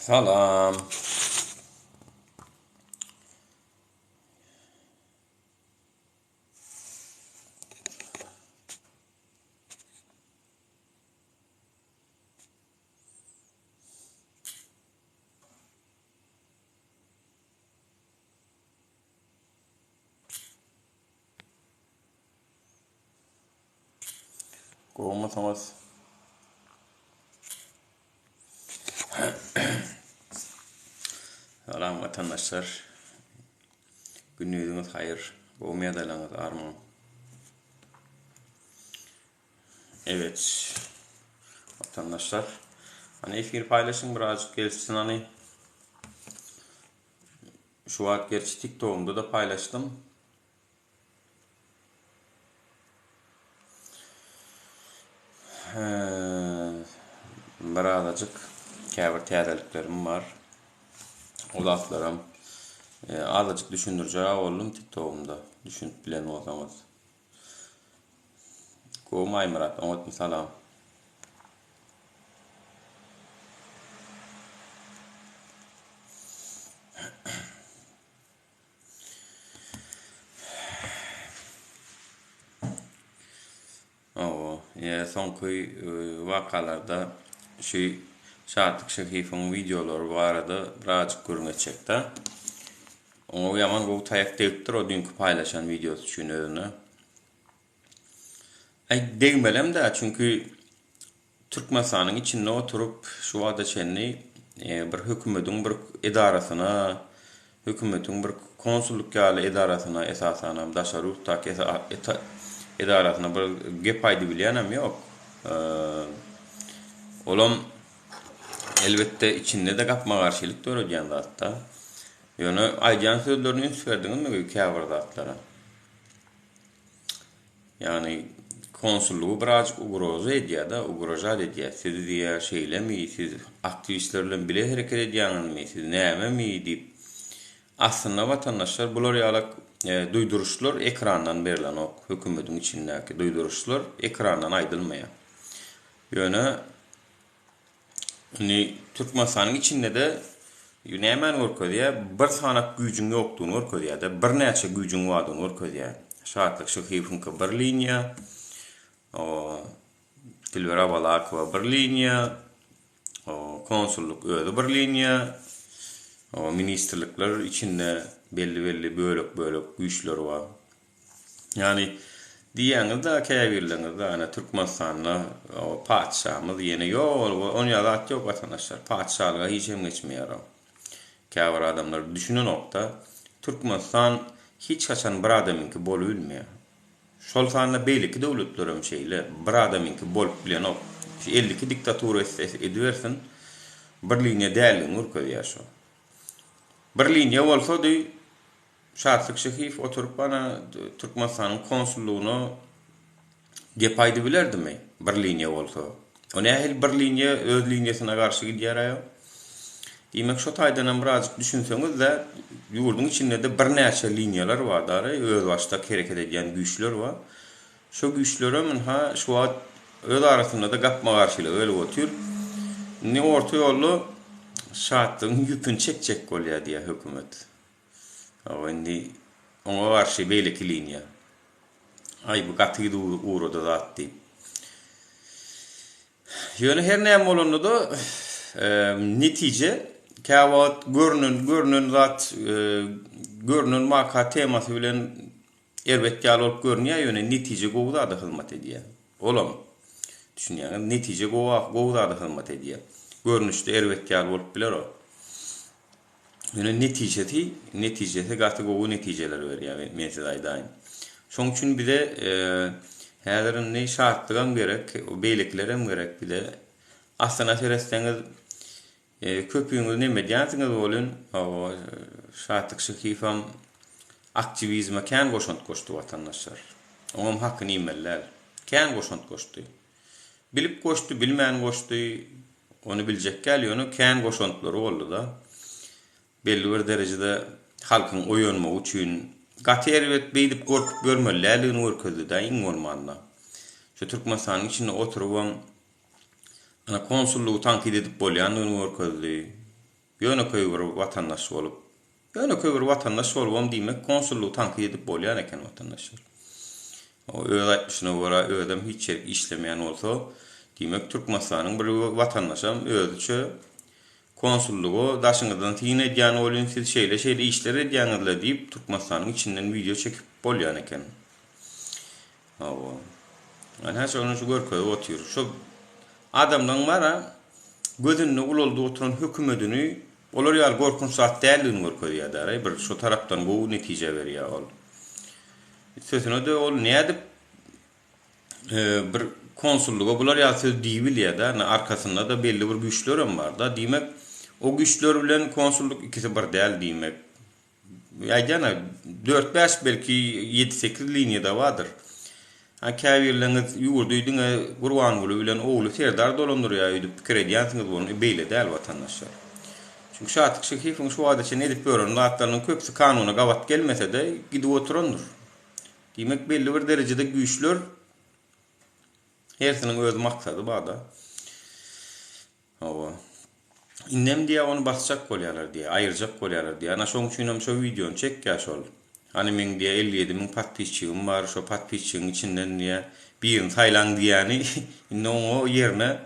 Salam. Kovmasamaz. Salam vatandaşlar. Gününüz hayır. Kovmaya dayanız armağan. Evet. Vatandaşlar. Hani fikir paylaşın birazcık gelsin hani. Şu an gerçi TikTok'umda da paylaştım. Birazcık kâbir teyadeliklerim var. O laflarım. Azıcık düşündüreceği oldum TikTok'umda. Düşünüp bilen olsanız. Kovmay Murat. Anlatma salam. Sonki vakalarda şu Şahatlık Şehif'in videoları bu arada birazcık görünecekte. Onu yaman bu tayak deyiptir o dünkü paylaşan videosu için önüne. Değmelem de çünkü Türk masanın içinde oturup şu anda çenli bir hükümetin bir idarasına, hükümetin bir konsulluk yağlı idarasına esasana daşarı tak idarasına bir gepaydı bilenem yok. Olam elbette içinde de kapma karşılık göreceğiz hatta. Yani aycan sözlerini üst verdiniz mi kâvarda atlara? Yani konsulluğu birazcık ugrozu ediyor da ugroza ediyor. Siz diye şeyle mi, siz aktivistlerle bile hareket ediyorsunuz mi, siz neyme mi deyip aslında vatandaşlar bunlar yalak duyduruşlar ekrandan verilen o hükümetin içindeki duyduruşlar ekrandan aydılmaya. Yani Türk masanın içinde de Yunemen orko diye bir sanak gücün yoktuğunu orko diye de bir neçe gücün varduğunu orko diye. Şahatlık Şehif'in ki bir linya, o Dilber Abalakova bir linya, o konsulluk öyle bir linya, o ministerlikler içinde belli bölük güçler var. Yani diýäňiz da käbirleriniz da ana Türkmenistan'la o padşahymyz ýene ýol onu ýalat ýok vatandaşlar. Padşahlyga hiç hem geçmeýär o. Käbir adamlar düşünen nokta Türkmenistan hiç kaçan bir adamınki bolup bilmeýär. Şol sanda beýleki döwletlerim şeýle bir adamınki bolup bilen o 52 diktatura ediversin bir linya däl urka ýaşo. Bir linya bolsa-da Şahatlyk Şehif oturup bana Türkmenistan'ın konsulluğunu gepaydı bilerdi mi? Bir linya bolsa. O nähil bir linya öz linyasına karşı gidýär aýa. Demek şu taýdan birazcık düşünseňiz de ýurdun içinde de bir näçe linyalar bar da öz başda hareket edýän güýçler bar. Şu güýçlere ha şu wagt öz arasynda da gapma garşylyk öyle otur. Ne orta ýolly şahatlygyň ýükün çekjek bolýar diýär hökümet. O indi ona karşı beýleki linya. Ay bu gatydy uğradı zat diýip. Ýöne her näme bolanda da netije käwat görnün zat görnün maka temasy bilen elbetde alyp görnýär ýöne netije gowda da hyzmat edýär. Olam. Düşünýär, netije gowda da hyzmat edýär. Görnüşde elbetde alyp biler o. Ýöne netijesi gaty gowy netijeler berýär men size aýdaýyn. Şoň üçin bir de häzirin ne şartlarym gerek, o beýliklerim gerek bir de aslana seresteňiz köpüňiz neme diýärsiňiz bolun o Şahatlyk Şehifam aktivizme kän goşant goşdy vatandaşlar. Oňam hakyny imeller. Kän goşant goşdy. Bilip goşdy, bilmän goşdy, onu biljek gel ýöne kän goşantlary boldy da. Belli bir derecede halkın oýanma üçin gaterwet beýdip gorkup görmellerligini görkezdi da iň bolmanda. Şu Türkmenistan'ın içinde oturup ana konsulluğu tankit edip bolýan görkezdi. Ýöneköý bir watandaş bolup, ýöneköý bir watandaş bolubam diýmek konsullugy tanqid edip bolýar eken watandaşlar. O öz aýtmasyna görä ödem hiç işlemeýän bolsa, diýmek Türkmenistanyň bir watandaşam özüçe konsullugu daşyňyzdan tiň edýän bolýan siz şeýle işler edýäňizler diýip Türkmenistanyň içinden video çekip bolýan eken. Hawa. Ana şonu şu görkezip otyr. Şu adamdan mara gözünde ululdy oturan hökümetini olar ýaly gorkunç zat däldigini görkezýär. Bir şu tarapdan bu netije berýär ol. Sözüne de ol nädip bir konsulluga bular ýa söz diýbilýär-de, arkasynda da belli bir güýçlerim bar da. Diýmek o güýçler bilen konsulluk ikisi bir däl diýmek. Ýa-da 4-5 belki 7-8 liniýada bardyr. Käbirleriňiz ýurduýdyňa Gurban Gulu bilen ogly serdar dolandyrýar ýa-da pikir edýänsiňiz bunu beýle däl watandaşlar. Çünki şahatlyk şehifiň şu wada çen edip görünen atlarynyň köpsi kanuny gawat gelmese de gidip oturandyr. Diýmek belli bir derejede güýçler hersiniň öz maksady barda. Hawa. Innem diýe onu basjak bolýarlar diýe, aýyrjak bolýarlar diýe. Ana şoň üçin hem şu videony çekýär şol. Hani men diye 57.000 patpisçiğim var, şu patpisçiğin içinden diye birini saylan diyeni, indi o yerine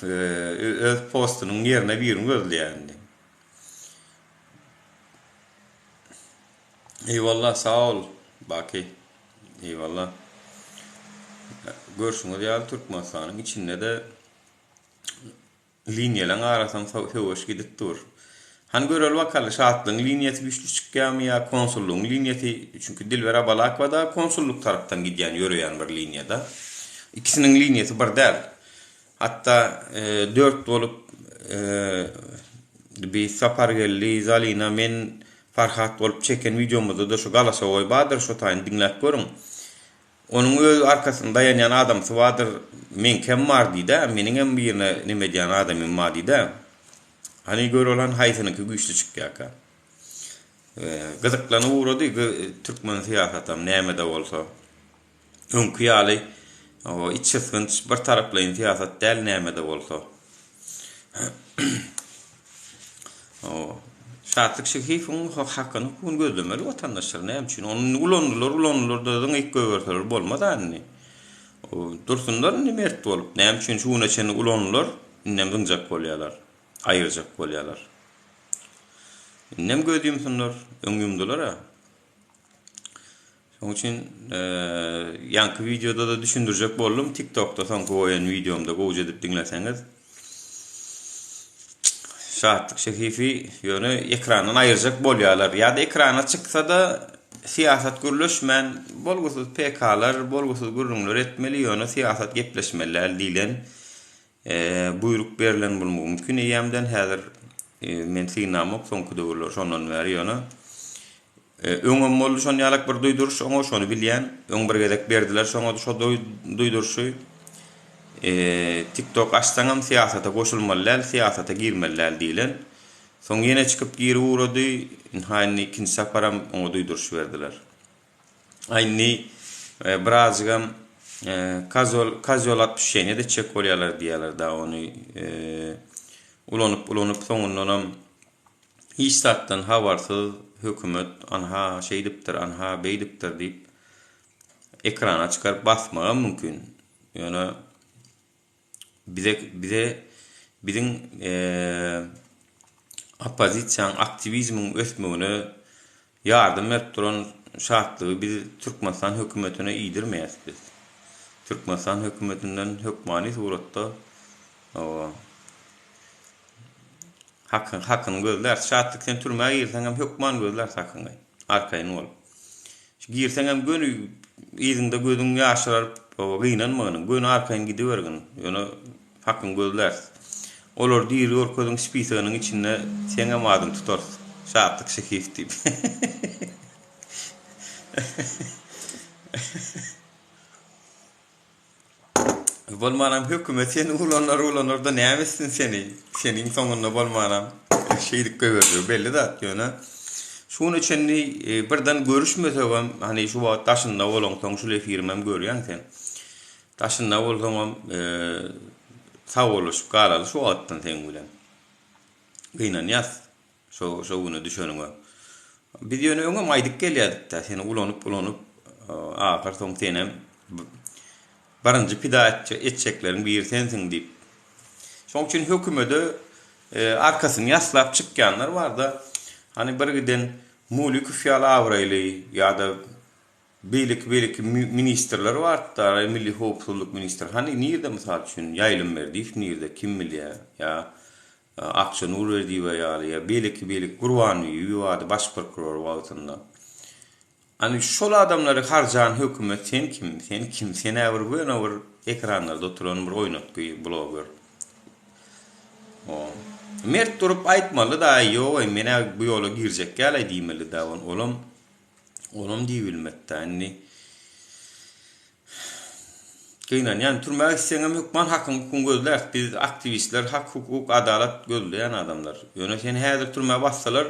öz postunun yerine birini gözleyendi. Eyvallah, sağ ol Baki. Eyvallah. Görüşüňiz ýaly Türkmenistanyň içinde de linýalaryň arasyny höwüş gidip dur. Han görel wakaly şahatlyň liniýeti güçlü çykýarmy ýa konsullugyň liniýeti, çünki Dilber Abalakova da konsulluk tarapdan gidýän ýöreýän bir liniýada. İkisiniň liniýeti bir däl. Hatda 4 bolup bir sapar geldi, Zalina men Farhat bolup çeken videomuzda da şu Galasowy badyr, şu taýyn diňläp görüň. Onuň öz arkasynda ýanýan adamsy badyr, men kim bar diýdi, meniň hem birine nime diýen adamym bar diýdi. Hani görülen haytanyky güýçli çykýarka. Gyzyklany urady, Türkmen siýasatam näme-de bolsa. Öňkü ýaly o içi sınç bir taraplyň siýasat däl näme-de bolsa. O şahatlyk şehifiň hakyny kun gözlemeli watandaşlar näme üçin onu ulandylar da ilk göwerseler bolmady. O dursunlar nime etdi bolup, näme üçin şuna çen ulandylar, näme dynjak bolýarlar. Aýyrjak bolýarlar. Nem gödüýümsünler, öňümdiler ha. Şoň üçin ýanky videoda da düşündirjek boldum. TikTokda soňky oýan videomda gowy edip diňleseňiz. Şahatlyk şehifi ýöne ekrandan aýyrjak bolýarlar. Ýa-da ekrana çyksa da siýasat gürleşmän, bolgusyz PK-lar, bolgusyz gürrüňler etmeli ýöne siýasat gepleşmeler diýilen buyruk berilen bolmagy mümkin. Ýemden häzir men synamok soňky döwürler şondan bäri ýöne öňüm boldy şon ýalak bir duýduruş, oňa şonu bilýän, öň bir gedek berdiler, şoňa şo duýduruşy TikTok açsaňam siýasata goşulmalylar, siýasata girmeliler diýilen. Soň ýene çykyp giri urady, haýny ikinji saparam oňa duýduruş berdiler. Aýny birazgam kazual atmışyny de çek bolýarlar diýerler da onu ulanyp soňundan hiç satdan habarsyz hökümet anha şeýdipdir, anha beýdipdir diýip ekrana çykaryp basmagy mümkin. Ýöne biziň opozisiýa aktivizmiň ösmegine ýardym berip duran şartlygy biz Türkmenistan hökümetine iýdirmeýäs. Türkmenistan hökümetinden hökmani suratda hakkını gözler. Şahatlyk sen türmäge girseň hem hökman gözler hakyny. Arkaýyn bol. Girseň hem gönü ýyzynda gözüň ýaşaryp gynanmagyny, gönü arkaýyn gidibergin. Ýöne hakyny gözler. Olar diýir görkezиň spisegiň içinde sen hem adym tutar. Şahatlyk şehif diýip. Bolmanam hökümet seni ulanlar da nämesin seni? Seniň soňunda bolmanam şeýlik göwerdi belli dat ýöne. Şunu üçin birden görüşmesegem, hani şu wagt taşynda bolan şu firmam görýän sen. Taşynda bolsam sag bolup galaly şu wagtdan sen bilen. Gıynan yaz. Şo bunu düşünüňe. Biz ýöne öňe maýdyk gelýärdik-de, seni ulanyp ahir soň senem barynjy pida etjeklerin bir sensiň diýip. Şoň üçin hökümede arkasyny ýaslap çykýanlar bar da, hani bir giden muly küfýal awraýly ýa-da beýlik ministrler bar da, Milli Howpsuzlyk ministri. Hani nirde mysal üçin ýaýlym berdi, nirde kim bilýär ýa akça nur verdi we ýa beýlik Gurwany ýa-da baş prokuror wagtynda. Hani şol adamlary harjan hökümet sen kim sen äwir bir ekranlarda oturan bir oýnatky blogger. O mert durup aýtmaly da ýok mene bu ýola girjek gäl diýmeli da olam diýilmekde. Hani Gıynan, yani türmäge gitseňem hukman hakyny gözler. Biz aktivistler hak, hukuk, adalet gözleýän adamlar. Ýöne seni häzir türmäge bassalar,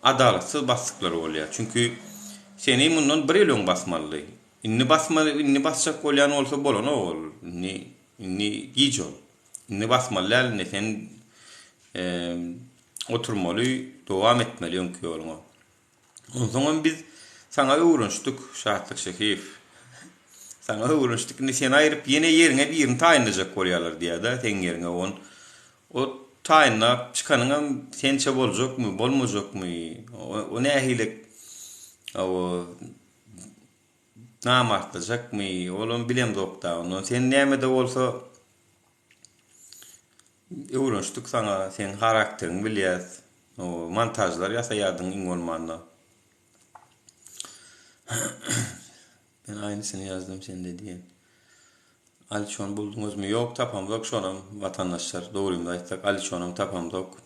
adaletsyz basyklar bolýar. Çünkü seni mundan bir ýyl basmaly. Inni basjak bolýan bolsa bolan ol. Inni gijon. Inni basmaly, ne sen oturmaly, dowam etmeli öňki ýoluňa. Ondan biz sana öwrenşdik, Şahatlyk Şehiýew. Sana öwrenşdik, ni sen aýryp ýene ýerine birini taýynlajak bolýarlar diýär-de, sen ýerine o taýynlap çykanyňam sençe boljakmy, bolmajakmy, o nähilek o namartlajakmy, olam bilem dokda. Onu sen näme de bolsa öwrenşdik sana, sen karakterini bilýär. O montajlar ýasaýardyň iň bolmanda. Ben aynısını yazdım sen de diyen. Aliçon buldunuz mu? Yok, tapamdok şonam vatandaşlar. Doğruyum da aytsak Aliçonam tapamdok.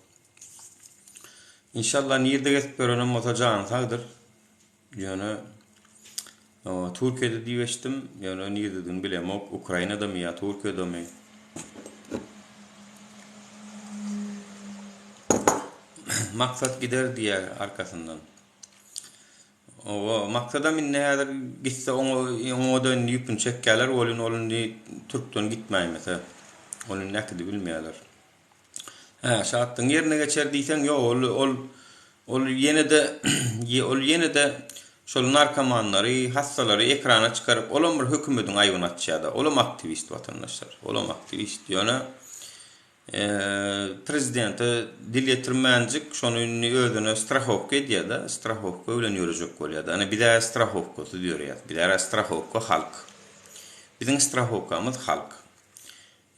İnşallah nirde geçip görünüm motacağın tağdır. Yani Türkiye'de diýeşdim. Yani nirde'din bilemok. Ukrayna'da mı ya Türkiye'de mi? Maksat gider diye arkasından. O maksada minne häzir gitse oňa ýüpün çekkäler, olun Türkden gitmäýmese. Olun näkidi bilmeýärler. Şahatdyň ýerine geçer diýsen, ýok, ol ýene de şol narkomanlary, hassalary ekrana çykaryp, olam bir hökümetiň aýbyny atýarda. Olam aktivist watandaşlar. Olam aktivist ýöne prezidenti dilýetirmänjik şonu özüne strahowka edýär-de, strahowka bilen ýörejek bolýar. Hani bir de strahowka diýýär. Bir de strahowka halk. Biziň strahowkamyz halk.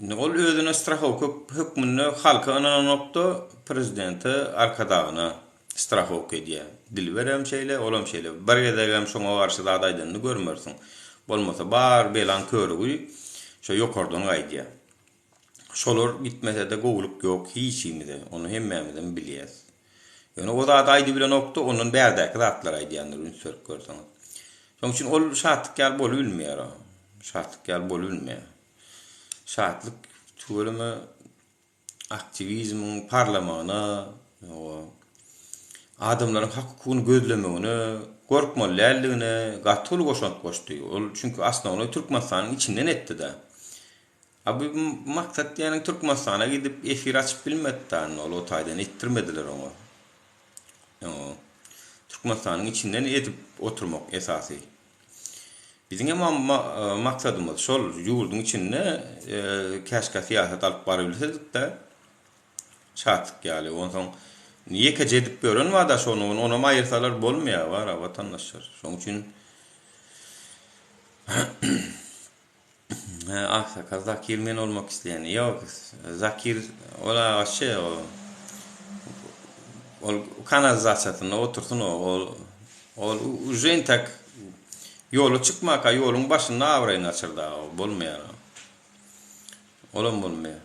Indi ol özüne strahowka hökmüni halka ananokda prezidenti arkadagyna strahowka edýär. Dilberem şeýle, olam şeýle. Bir gedegem şoňa garşy adaýdyny görmersiň. Bolmasa bar belan körügi şo ýokardan gaýdýar. Şolar gitmese de gowluk ýok, hiçimi de, onu hemmemizden bilýär. Ýöne o da aýdy bilen okda, onun bärdäki zatlar aýdýanlar ünsürk görseňiz. Şoň üçin ol şahatlyk bolup bilmeýär. Şahatlyk bolup bilmeýär. Şahatlyk türlüme aktivizmiň parlamenta, adamlaryň hak hukukyny gözlemegine, gorkmalylygine gatyl goşant goşdy. Ol çünkü aslında onu Türkmenistanyň içinden etdi-de. Abi maksat yani Türkmenistan'a gidip efir açıp bilmedden o taýdan ettirmediler onu. Türkmenistan'ın içinden edip oturmak esasy. Bizim maksadımız şol ýurduň içinde käşke siýasat alyp barabilsek de şatlyk ýaly. Ondan niye edip görün wa da şonu ona maýyrsalar bolmaýar var vatandaşlar. Şoň üçin Zakir men olmak isteyen. Yok, Zakir ola aşe o kanalizasyona otursun o jentak yolu çıkmaka yolun başına avrayın açırda bolmaýar. Olam bolmaýar.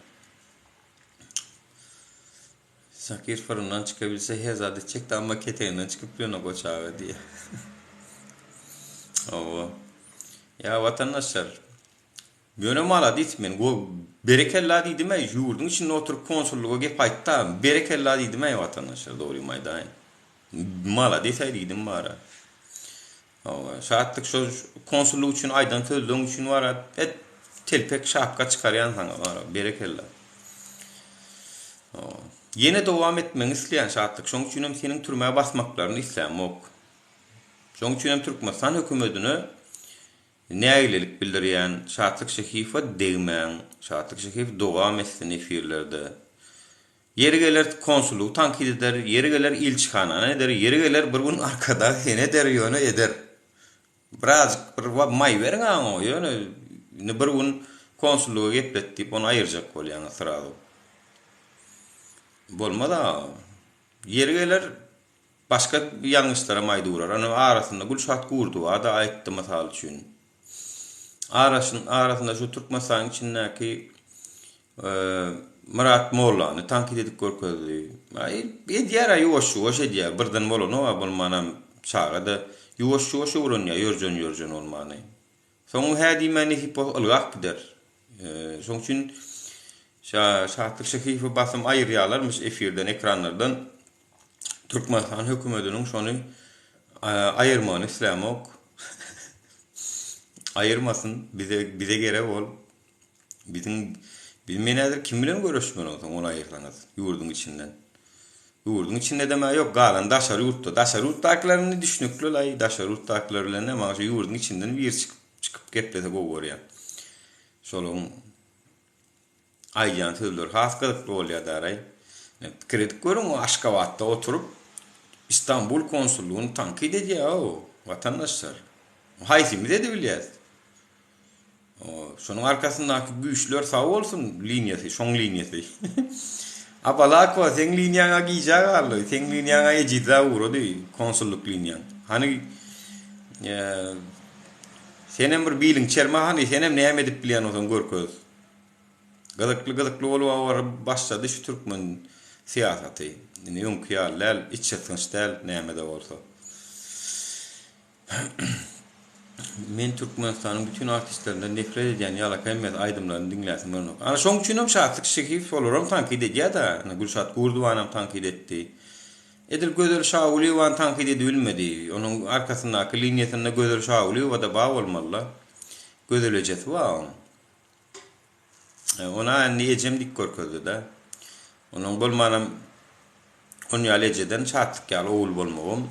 Zakir fırından çıkabilse hezade çekti ama keteğinden çıkıp yana koçağı diye. Ya vatandaşlar Ýöne mala diýmen, go berekella diýdime, ýurduň içinde oturup konsulluga gep aýtda, berekella diýdime watandaşlar dogry maýdan. Mala diýdim bara. Şahatlyk şo konsulluk üçin aýdan töldeň üçin bara, telpek şapka çykarýan saňa bara, berekella. Yine devam etmeni isleyen şartlık. Şoň üçin hem senin türmäge basmaklaryny islämok. Şoň üçin hem Türkmenistan hökümetini nägilelik bildirýän şartlyk şehifa degmän, şartlyk şehif dowam etsin efirlerde. Yeri geler konsulu tankid eder, yeri geler ilçihana eder, yeri geler bir gün arkada hene der ýöne eder. Birazcık bir may berin aňa ýöne bir gün konsulluğa gepletip onu ayırjak bolýan sırada. Bolmada yeri geler başka ýalňyşlara maýdy urar. Ana arasynda Gülşat Gurduwa da aýtdy mysal üçin. Arasynda şu Türkmenistan içindäki Murat Mollany tankid edip görkezdi. Edýär ýuwaş edýär. Birden bolany we bolmanam çağada ýuwaş uranýar, ýörjen bolmany. Soňu hädi meni hip ılgak gider. Şoň üçin şartlyk şehifa basym aýyrýarlarmyş efirden, ekranlardan Türkmenistan hökümetiniň şonu aýyrmany islämok. Aýyrmasyn, bize gerek bol. Bilmeýärdir kim bilen görüşmän bolsaň onu aýyrlaňyz ýurdun içinden. Ýurdun içinde deme ýok, galan daşary ýurtda. Daşary ýurtdakylaryny düşünükli lay, daşary ýurtdakylar bilen näme ýurdun içinden bir çıkıp geplese gowurýar. Şolun aýýan sözler haskylykly bolýar daray. Kredit görüň o Aşgabatda oturup İstanbul konsulluğunu tankid edýär o vatandaşlar. Haýsy dedi bilýär. Şonun arkasındaky güýçler sag bolsun liniýasy, şoň liniýasy. Abalako sen liniýaňa giýjak aldy, sen liniýaňa ejida urdy konsulluk liniýaň. Hani senem bir biling çerme hani senem näme edip bilýän olsaň görköz. Gıdıklı bolup başladı şu Türkmen siýasaty. Ýöňki ýalar, iççetgiňçler näme de bolsa. Men Türkmenistanyň bütün artistlerinden nefret edýän ýalaka emmet aýdymlaryny dinläsim bolmok. Ana şoň üçin hem şartlyk şehif bolaram tankid edýär da, Gülşat Gurduwany tankid etdi. Edil Gözel Şahuliýow tankid edilmedi. Onuň arkasyndaky liniýasynda Gözel Şahuliýow da baý bolmaly. Gözel ejesi wa. Ona anni ejemdik görkezdi da. Onuň bolmanam onu ýalejeden şartlyk ýaly oğul bolmagam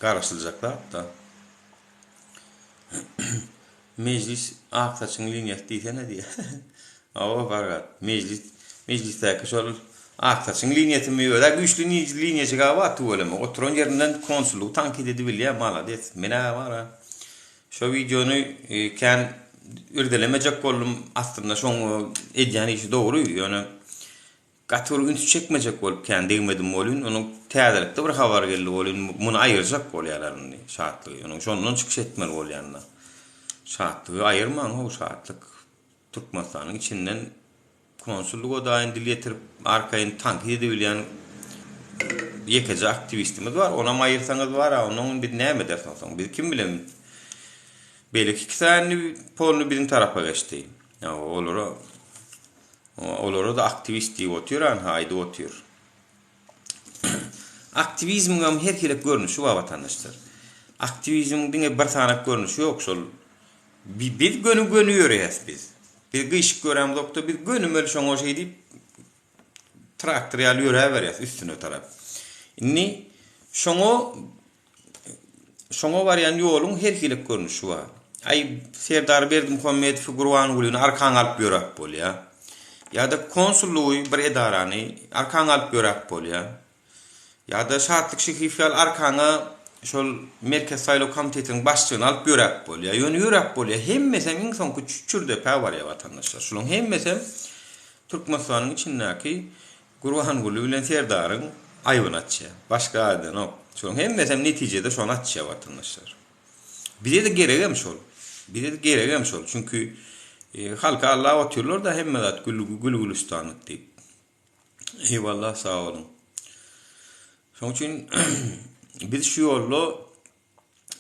garaşyljakda da. Meclis aksaçyň liniýasy diýsene diýe. Awa bagat meclisdäki şol aksaçyň liniýasy meýwede güýçli liniýasy gawa tuwalama. Oturan ýerinden konsulluq tankid edip bilýär malades. Mena wara. Şo videonu kan irdelemejek boldum aslında şoň edýän işi dogry. Ýöne gatyr üns çekmejek bolup kan degmedim bolun. Onuň täzelikde bir habar geldi bolun. Muny aýyrjak bolýarlaryny şartlygy. Onuň şondan çykyş etmeli bolýanlar. Şartlygy aýyrmaň o şartlyk Türkmenistanyň içinden konsulluğa daýyn dil ýetirip arkaýyn tankid edebilýän ýekece aktivistimiz bar. Ona aýyrsaňyz bar, onuň bir näme dersen, bir kim bilen. Belki kisany polny birin tarafa geçdi. Ya olara da aktivist diýip oturýan, haýdy otur. Aktivizmgam her kelek görnüşi var vatandaşlar. Aktivizmden bir sanak görnüşi ýok şol. Bir gönü ýörýäs biz. Bir gyş görem doktor bir gönümel şoňa şey diýip traktor ýaly ýöräberýäs üstüne tarap. Inni şoňa barýan ýoluň her kelek görnüşi var. Ay Serdar Berdimuhammedow figurwan ulyny arkaň alyp ýörek bolýar. Ya da konsulluğu bir edarany arkaň alyp ýörek bolýar. Ya da şartlyk şehifýal arkaňa şol merkez saýlaw komitetiniň başçylygyny alyp ýörek bolýar. Ýöne ýörek bolýar. Hemmesem iň soňky çürde päwar ýa vatandaşlar. Şolun hemmesem Türkmenistanyň içindäki Gurwan Gulu bilen Serdaryň aýbyny atýar. Başga adam ok. Şolun hemmesem netijede şonu atýar vatandaşlar. Bize de geregem şol. Çünkü halka Allah oturlar da hemmedat gülüstanlık deyip. Eyvallah sağ olun. Şoň üçin biz şu ýolda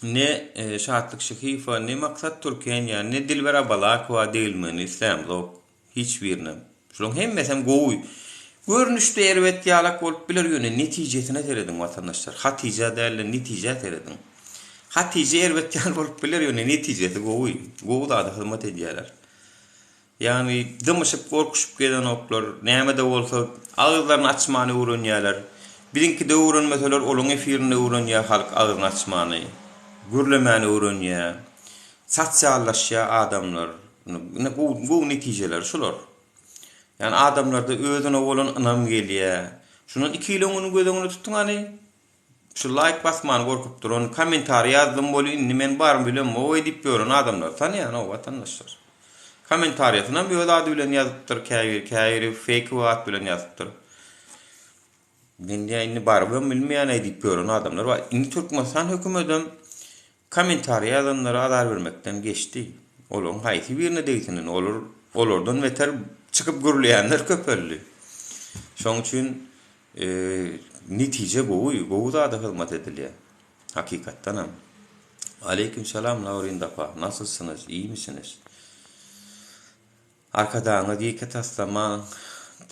ne şartlyk şehifa ne maksat Türkiýeň ýa ne Dilber Abalakowa diýilmeli islämlik hiç birine. Şoň hemmesem gowy. Görnüşde erwet ýalak bolup biler ýöne netijesine teredin vatandaşlar. Hatija däl netije teredin. Hatije erwet ýal bolup biler ýöne netijesi gowy. Gowy da hyzmat edýärler. Yani dımışıp korkuşup gelen oklar, näme de bolsa ağızlarını açmany öwrenýärler. Birinki de öwrenmeseler olun efirini öwrenýär halk ağzını açmany. Gürlemäni öwrenýär. Sosiallaşýar adamlar. Bu netijeler şular. Yani adamlarda özüne bolan ynam gelýär. Şunun iki ýylyny gözüňe tutmagy. Şu like basman gorkup duran komentar ýazdym boly inni men barmy bilem o edip ýören adamlar tanýan o watandaşlar. Komentaryatyna bir ady bilen ýazypdyr, käýri fake word bilen ýazypdyr. Men inni barmy bilmeýän edip ýören adamlar var. Inni Türkmenistan hökümetem komentar ýazanlara adar bermekden geçdi. Olaň haýsy birine deýsinin olardan beter çykyp gürleýänler köpelli. Şoň üçin netije gowy da hyzmat edilýär. Hakykatdan ham. Aleyküm selam Laurin Dapa. Nasılsınız? İyi misiniz? Arkadaňa diýke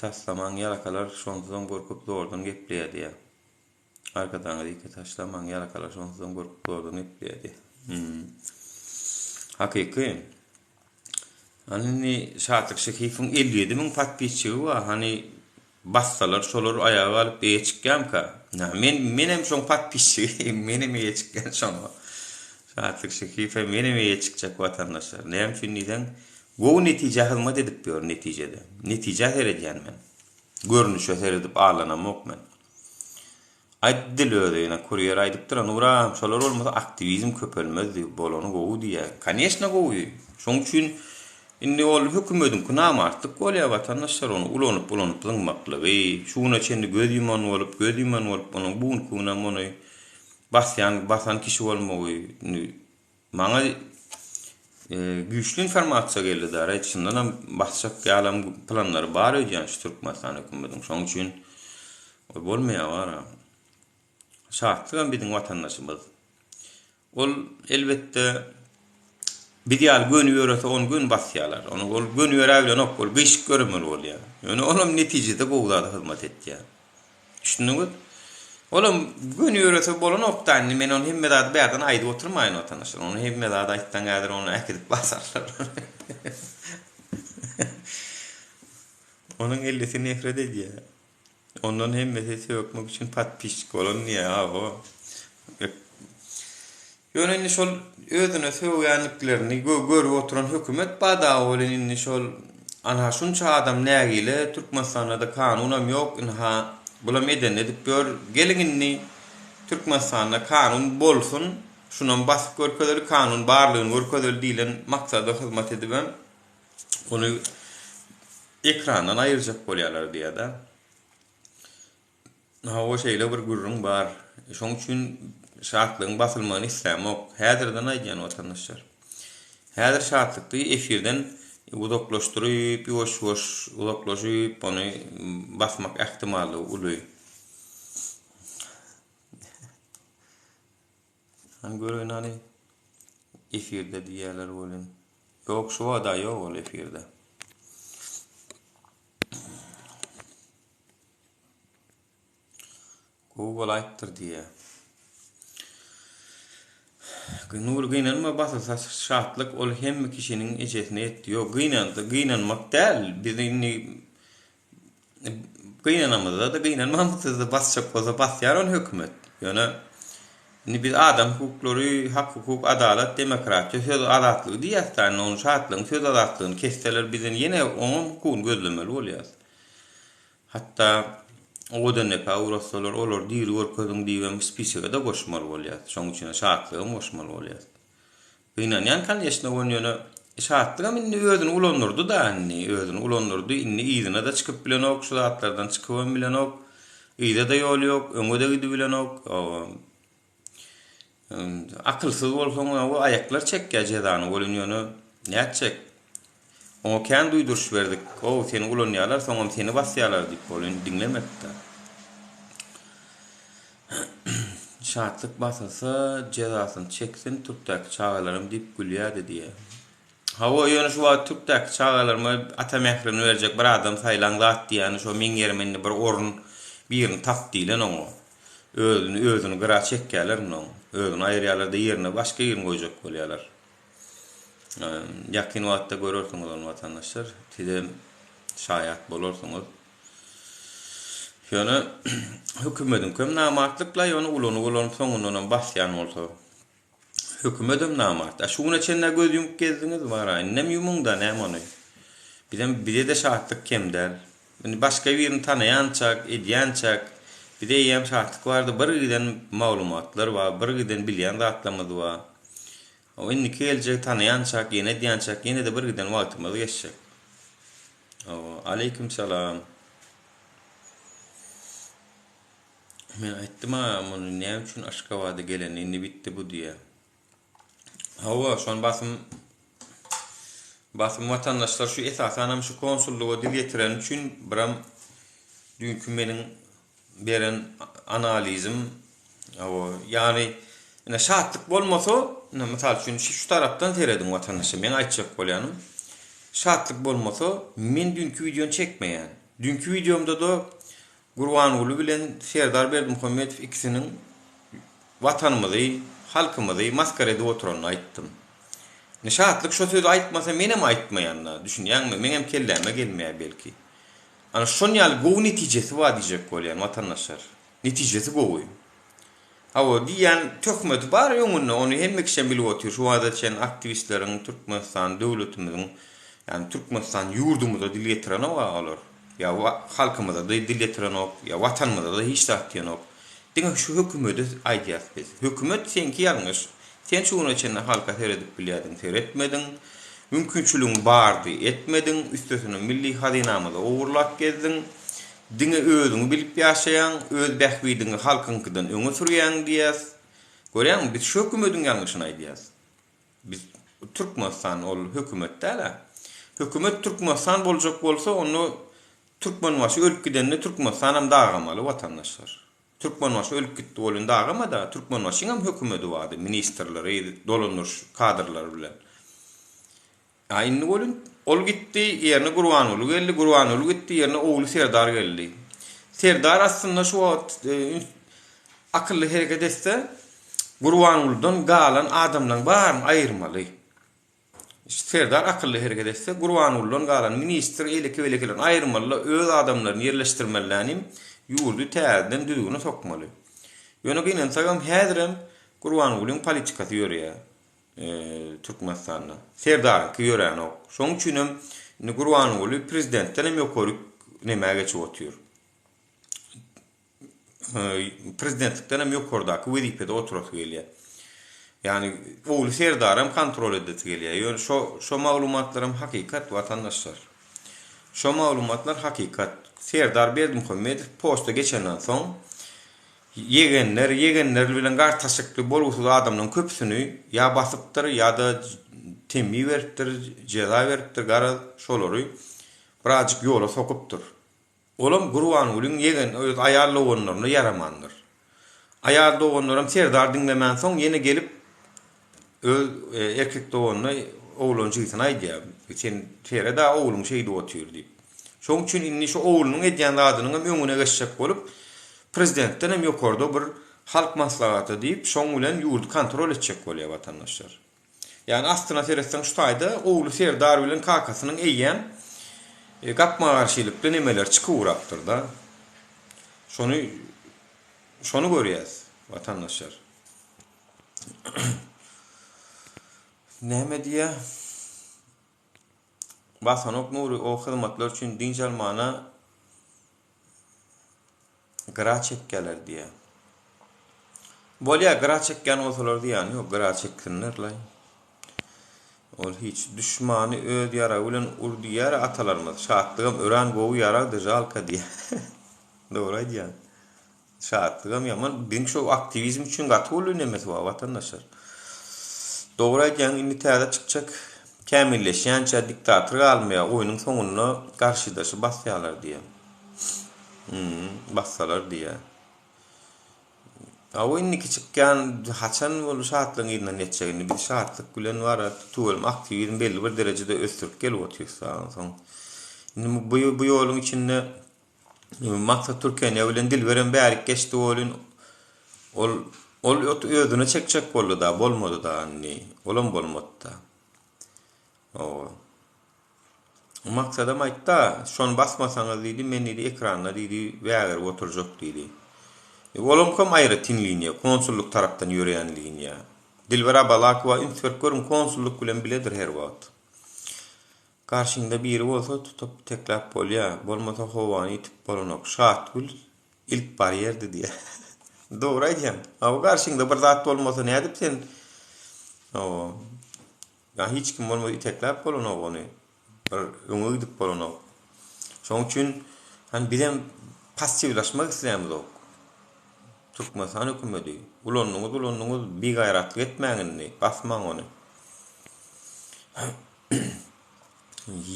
taslaman ýalakalar şondan gorkup dordan gepleýär diýär. Arkadaňa diýke taslaman ýalakalar şondan gorkup dordan gepleýär. Hakyky. Hani şatlyk şeýfin 57.000 patpisçy bar. Hani bassalar şolar ayağa alyp beýçikkämka. Menem şoň patpisçy, menem beýçikkä şoň. Şatlyk şeýfe menem beýçikçek watandaşlar. Näme üçin diýsen, gowy netije hyzmat edip ýör netijede. Netije heredýän men. Görnüşe heredip alanamok men. Aýdyl öýüne kurýer aýdyp duran uram, şolar bolmasa aktivizm köpelmezdi, bolany gowy diýär. Конечно gowy. Şoň üçin indi ol hökümetin kunama artyk bolýar watandaşlar onu ulanyp dыңmakly we şuna çendi göz ýuman bolup onuň buň kuna mony basan kişi bolmagy. Maňa güýçlü informasiýa geldi da, içinden hem başak ýalam planlary bar öýän şu Türkmenistan hökümetiň. Şoň üçin bolmaýar wara. Şahtlygan biziň watandaşymyz. Ol elbetde bidial gönü ýörese 10 gün basýarlar. Onu ol gönü ýöre bilen okul beş görmeli bolýar. Ýöne olam netijede gowda hyzmat etýär. Düşündiňiz? Olam gönü ýörese bolan okdan men onu hemme zat bärden aýdyp oturmaýyn watandaşlar. Onu hemme zat aýtdan gader onu äkidip basarlar. Onun ellisi nefret edýär. Ondan hemmesi sökmek üçin patpiş bolan ýa o. Ýöne şol özüne söwýänliklerini görüp oturan hökümet bada bolan şol ana şunça adam nägile Türkmenistanda kanunam ýok, inha bulam eden edip ýör gelinini Türkmenistanda kanun bolsun, şunun basyp görkezeli kanun barlygyny görkezeli diýilen maksada hyzmat edibem. Onu ekrandan aýyrjak bolýarlar diýär da. O şeýle bir gurrun bar. Şoň üçin şartlygyň basylmagyny islämok. Häzirden aýdýan watandaşlar. Häzir şartlykdy efirden uzaklaşdyryp, ýoş-ýoş uzaklaşyp, ony basmak ähtimaly uly. Han görün hani efirde diýerler bolan. Ýok şu wada ýok ol efirde. Google aýtdyr diýär. Nur gynanma basylsa şartlyk ol hemme kişiniň ejesine etdiýär. Gynanmak däl. Biziň gynanamyzda da gynanmamyzda basjak bolsa basýar on hökümet. Ýöne biz adam hukuklary, hak hukuk, adalet, demokratiýa, söz azatlygy diýärler. Onun şartlygyny, söz azatlygyny kesseler biziň ýene onuň hukukyny gözlemeli bolýar. Hatta o da ne paurasalar olur diýir görkezin diýen spesiga da goşmaly bolýar. Şoň üçin şartlygy goşmaly bolýar. Beýnän kan ýeşne ýöne şartlyga minni özüni ulanyrdy da, özüni ulanyrdy, inni ýygyna da çykyp bilen ok, şu zatlardan çykyp bilen ok, ýyda da ýol ýok, öňe de gidi bilen ok. Akylsyz bolsaň o aýaklar çekýär jezany bolan ýöne näçek. O kän duýduruş berdik. O seni ulanýarlar, soňam seni basýarlar diýip bolan dinlemekde. Şartlyk basylsa jezasyny çeksin, Türkdäki çagalarym diýip gülýärdi diýär. Hawa ýöne şu wagt Türkdäki çagalarym atamekrini berjek bir adam saýlan zat diýär, şo meň ýerime bir orun birini tap diýlen oňa. Özüni gara çekýärler oňa. Özüni aýrýarlar da ýerine başga ýerine goýjak bolýarlar. Yakın wagtda görürsüňiz onu vatandaşlar. Tide şaýat bolarsyňyz. Şonu hökümetin köm namartlykla ýony ulany soňundan başlaýan bolsa. Hökümetim namart. Şuna çenne göz yumup gezdiňiz bara. Nem yumunda näme ony. Bide de şahatlyk kemder. Yani başga birini tanaýançak, edýänçak. Bide ýem şahatlyk bardy. Bir giden maglumatlar bar, bir giden bilýän zatlamady bar. O inni geljek tanaýançak, ýene edýänçak, ýene de bir giden wagtymyz geçjek. Aleyküm salam. Men aýtdym muny näme üçin Aşgabatda gelen inni bitdi bu diýe. Hawa şon basym vatandaşlar şu esasanam şu konsulluğa dil getiren üçin biram dünkü meniň beren analizim ýani ine şahatlyk bolmasa misal üçin şu tarapdan teredim vatandaşa men aýtjak bolýanym. Şahatlyk bolmasa men dünkü videonu çekmeýän. Dünkü videomda da Gurbanuly bilen Serdar Berdimuhammedow ikisiniň watanymyzy, halkymyzy maskara edip oturanyny aýtdym. Şahatlyk şu sözi aýtmasa menem aýtmaýanna düşünýärmi? Menem kelleme gelmeýär belki. Ana şonu ýaly gowy netijesi bar diýjek bolýan watandaşlar. Netijesi gowy. Hawa diýen tökmedi bar ýoňuny onu hemme kişi bilip otur. Şu wada çen aktivistleriň Türkmenistan döwletimiziň ýani Türkmenistan ýurdumyzda dil getiren olar. Ya halkymyzda da dil getiren ok, ya watanymyzda da hiç tahtýan ok. Diňe şu hökümeti aýdýar biz. Hökümet senki ýalňyş. Sen şunu içinde halka seyredip bilýädiň, seyretmediň. Mümkinçiligiň bardy, etmediň. Üstesine milli hazinamyzy owurlap gezdiň. Diňe özüňi bilip ýaşaýan, öz bähwidiňi halkynkydan öňe sürýän diýäs. Görýäňmi, biz şu hökümetiň ýalňyşyny aýdýas. Biz Türkmenistan ol hökümet däl. Hökümet Türkmenistan boljak bolsa, onu Türkmenbaşy ölüp gidenini Türkmenistanam dagamaly watandaşlar. Türkmenbaşy ölüp gitdi bolun dagamada Türkmenbaşyň hem hökümeti bardy, ministrleri, dolanur kadrlar bilen. Aýny bolun ol gitdi, ýerine Gurbanuly geldi, Gurbanuly gitdi, ýerine ogly Serdar geldi. Serdar aslında şu akylly hereket etse Gurbanulydan galan adamdan barmy aýyrmaly. Serdar akıllı hareket etse, Gurbanulydan galan ministr eleki aýyrmaly, öz adamlaryny ýerleşdirmelinim, ýurdu täzeden düzgüne sokmaly. Ýöne gynansaňam häzirem Gurbanulyň politikasy ýörýär. Türkmenistanda. Serdarky ýören ok. Şoň üçin hem Gurbanuly prezidentden hem ýokaryk näme geçip otur. Prezidentlikden hem ýokardaky wezipede oturasy gelýär. Yani oğlu Serdar'ım kontrol edildi geliyor. Yani şu maglumatlarım hakikat vatandaşlar. Şu maglumatlar hakikat. Serdar Berdimuhammedow posta geçenden soň yegenler bilen gartaşykly bolgusu adamnyň köpsüni ya basypdyr ya da temmi beripdir, jeza beripdir, gara şolary birazjyk ýola sokupdyr. Olam Gurbanulyň yegen aýarlawanyny yaramandyr. Aýarlawanlarym Serdar diňlemän soň ýene gelip erkek doğanına oğlun çıksın aýdýar. Sen tereda oğlun şeýdi otur diýip. Şoň üçin inni şu oğlunun edýän adynyň öňüne geçjek bolup prezidentden hem ýokarda bir halk maslahaty diýip şoň bilen ýurdu kontrol etjek bolýar watandaşlar. Yani aslına seretsen şu taýda oğlu Serdar bilen kakasynyň eýýän gapma garşylykly nemeler çykypdyr da. Şonu görýäs watandaşlar. Näme diýä? Basanok nuri o hyzmatlar üçin dinç almana gara çekkeler diýä. Bolýa gara çekken bolsalar diýän, ýok gara çekkinler. Ol hiç düşmany öz ýara bilen urdyýar atalarymyz. Şahatlygym ören gowy ýaradyr jalka diýä. Dogry diýär. Şahatlygym ýaman bin şu aktivizm üçin gatly nemes bar watandaşlar. Dogry diýän indi täze çykjak kämilleşýänçä diktator galmaýar, oýunyň soňuna garşydaşy basýarlar diýär. Bassalar diýär. Awyniki çykkan haçan boluş şahatlygyň ýerine netçegini bir şahatlyk bilen wara tutuwalym aktivizm belli bir derejede ösdürip gelip otursa soň. Indi bu ýoluň içinde maksat Türkiýe bilen dil beren bärik geçdi bolun. Ol özüne çekjek boldy da, bolmady da anni. Olam bolmady da. O maksadam aýtda, şonu basmasaňyz diýdi, men diýdi ekranda diýdi wäger oturjak diýdi. Olam kom aýry tinliňe, konsulluk tarapdan ýöreýän liňe. Dilbera Balakowa inspektörüm konsulluk bilen biledir her wagt. Karşında biri bolsa tutup teklap bolýa, bolmasa howany itip bolanok şatgul ilk barýerdi diýe. Dogry aýdýan. Aw karşında bir zat bolmasa nädip sen? O ya hiç kim bolmasa teklap bolanok ony. Bir öňe gidip bolanok. Şoň üçin hani bilen passivlaşmak isleýärmiz ok. Türkmenistan hökümeti ulanlyňyz bir gaýratlyk etmäňini, basmaň ony.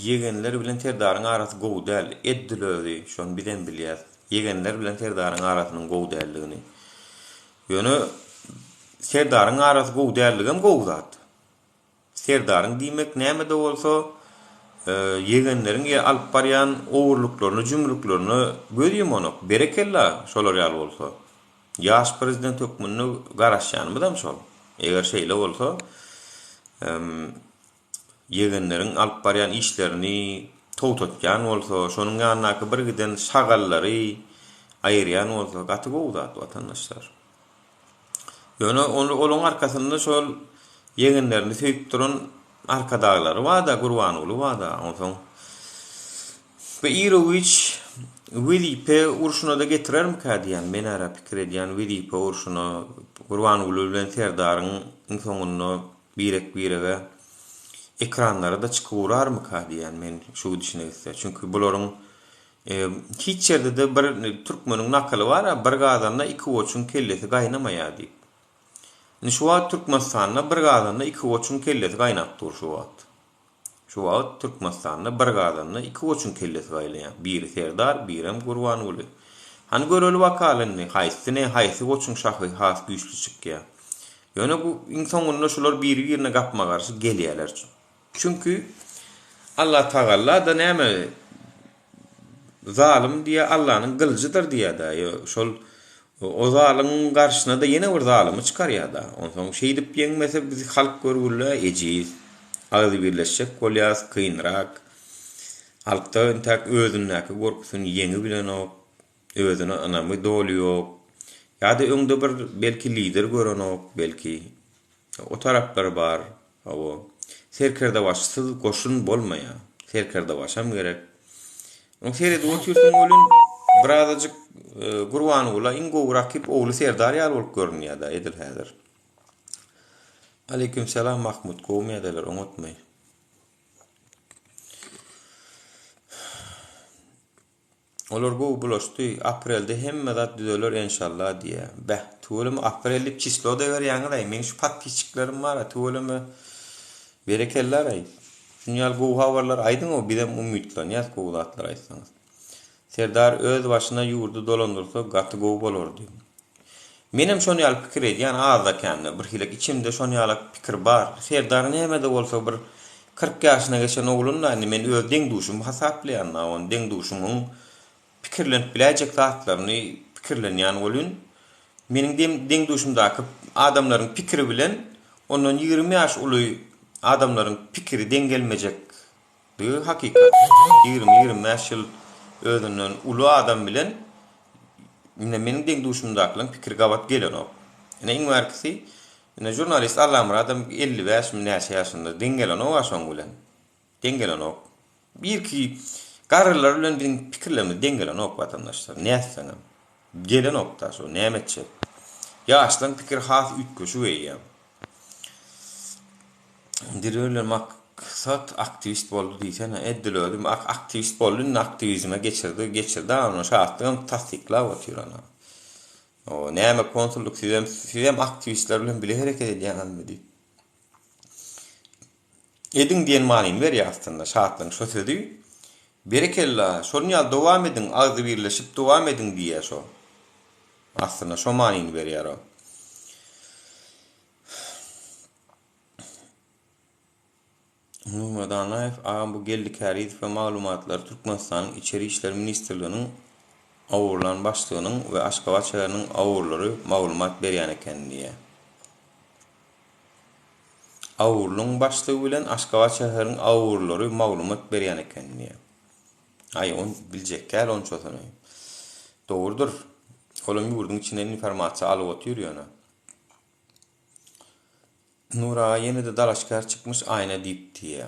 Yegenler bilen terdaryň arasy gowy däl, eddilödi, şonu bilen bilýär. Yegenler bilen terdaryň arasynyň gowy däldigini. Ýöne terdaryň arasy gowy däldigem gowy zat. Terdaryň diýmek näme de bolsa, yegenleriň alyp barýan owurluklaryny, jümrüklaryny görýüm onu. Berekella şolar ýaly bolsa. Ýaş prezident hökmüni garaşýanmydam şol. Eger şeýle bolsa, yegenleriň alyp barýan işlerini towtatýan bolsa, şonuň ýanyna bir giden şagallary aýyrýan bolsa, gaty gowy zat watandaşlar. Ýöne olaň arkasynda şol yegenlerini söýüp duran arkadaglary wada Gurbanoğlu wada. Onsoň Beiroviç Wilipe urşuna da getirermi ka diýen men ara pikir edýän Wilipe urşuna Gurbanoğlu bilen terdaryň soňuny birege ekranlara da çykywararmy ka diýen men şu düşünýär. Çünki bularyň hiç ýerde de bir türkmeniň nakaly bar, bir gazanda iki oçun kellesi gaýnamaýar diýip. Şu wagt Türkmenistanda bir gazanda iki oçun kellesi gaýnap dur şu wagt. Şu wagt Türkmenistanda bir gazanda iki oçun kellesi gaýlaýar. Biri Serdar, birem Gurbanoğlu. Han göreli wakalyny haýsy oçun şahy has güýçli çykýar. Ýöne bu insanlar şolar biri-birine gapma garşy gelýärler. Çünkü Allah Taala da näme zalim diye Allah'ın kılıcıdır diye da şol o zalimin karşısına da yine bir zalimi çıkarıyor da. Ondan şey dip mesela bizi halk görgülle eciz. Ağzı birleşecek kolyas kıyınrak. Halkta entak özünnäki gorkusunu yeňi bilen o özüne anamy doluyor. Ya da öňde bir belki lider gören o belki o taraplar bar. O serkerde başsız koşun bolmaya. Serkerde başam gerek. O seri doýursun bolun birazajyk Gurbanoğlu ingo rakip oğlu Serdar ýaly bolup görünýär da edil häzir. Aleyküm selam Mahmud gowy ederler unutmay. Olar gowy bulaşdy aprelde hemme zat düzeler inşallah diýe. Bäh, tuğulum aprelip çislo da berýäňi da men şu patpiçiklerim bar, tuğulumy berekeller ay. Şunyal gowy habarlar aýdyň o birem umytlanýar gowy zatlar aýtsaňyz. Serdar öz başına ýurdu dolandyrsa gaty gowy bolardy. Menem şonu ýaly pikir edýän azda kände bir hilek içimde şonu ýaly pikir bar. Serdar näme-de bolsa bir 40 ýaşyna geçen oglun da men öz deň duşum hasaplaýan, on deň duşumyň pikirlenip biläjek zatlaryny pikirlenýän bolun. Meniň deň duşumdaky adamlaryň pikiri bilen ondan 20 ýaş uly adamlaryň pikiri deň gelmejek. Bu hakykat. 20 ýaş özünden ulu adam bilen meniň deň duşumdakyň pikir gabat gelen o. Iň merkezi jurnalist Allam adam 55 näçe ýaşynda deň gelen o aşaň bilen. Deň gelen o. Bir ki garrylar bilen bir pikirlemi deň gelen o watandaşlar. Näçe gelen okda şo nämetçe. Ýaşlaň pikir has ütköşü beýär. Diröler maksat aktivist boldy diýsen, eddilödüm aktivist boldun, aktivizme geçirdi, onu şahatlygyň tasdiklap otyrana. O näme konsulluk sizem aktivistler bilen bile hereket edýänmi? Edin diýen manyny berýär aslında şahatlygyň şo sözi. Berekella, şonu ýa dowam edin, agzy birleşip dowam edin diýär şo. Aslında şo manyny berýär o. Numadanayev ağam bu geldik hariz ve malumatlar Türkmenistan'ın İçeri İşler Ministerliği'nin awurlan başlığının ve Aşgabat şäheriniň awurlary malumat berýän eken diýe. awurluň başlygy bilen Aşgabat şäheriniň awurlary maglumat berýän ekendiňe. Ay on biljek gäl on çotany. Dogrudur. Olam ýurdun içinden informasiýa alyp oturýar. Nura ýene-de dalaşkar çykmyş aýna diýipdi.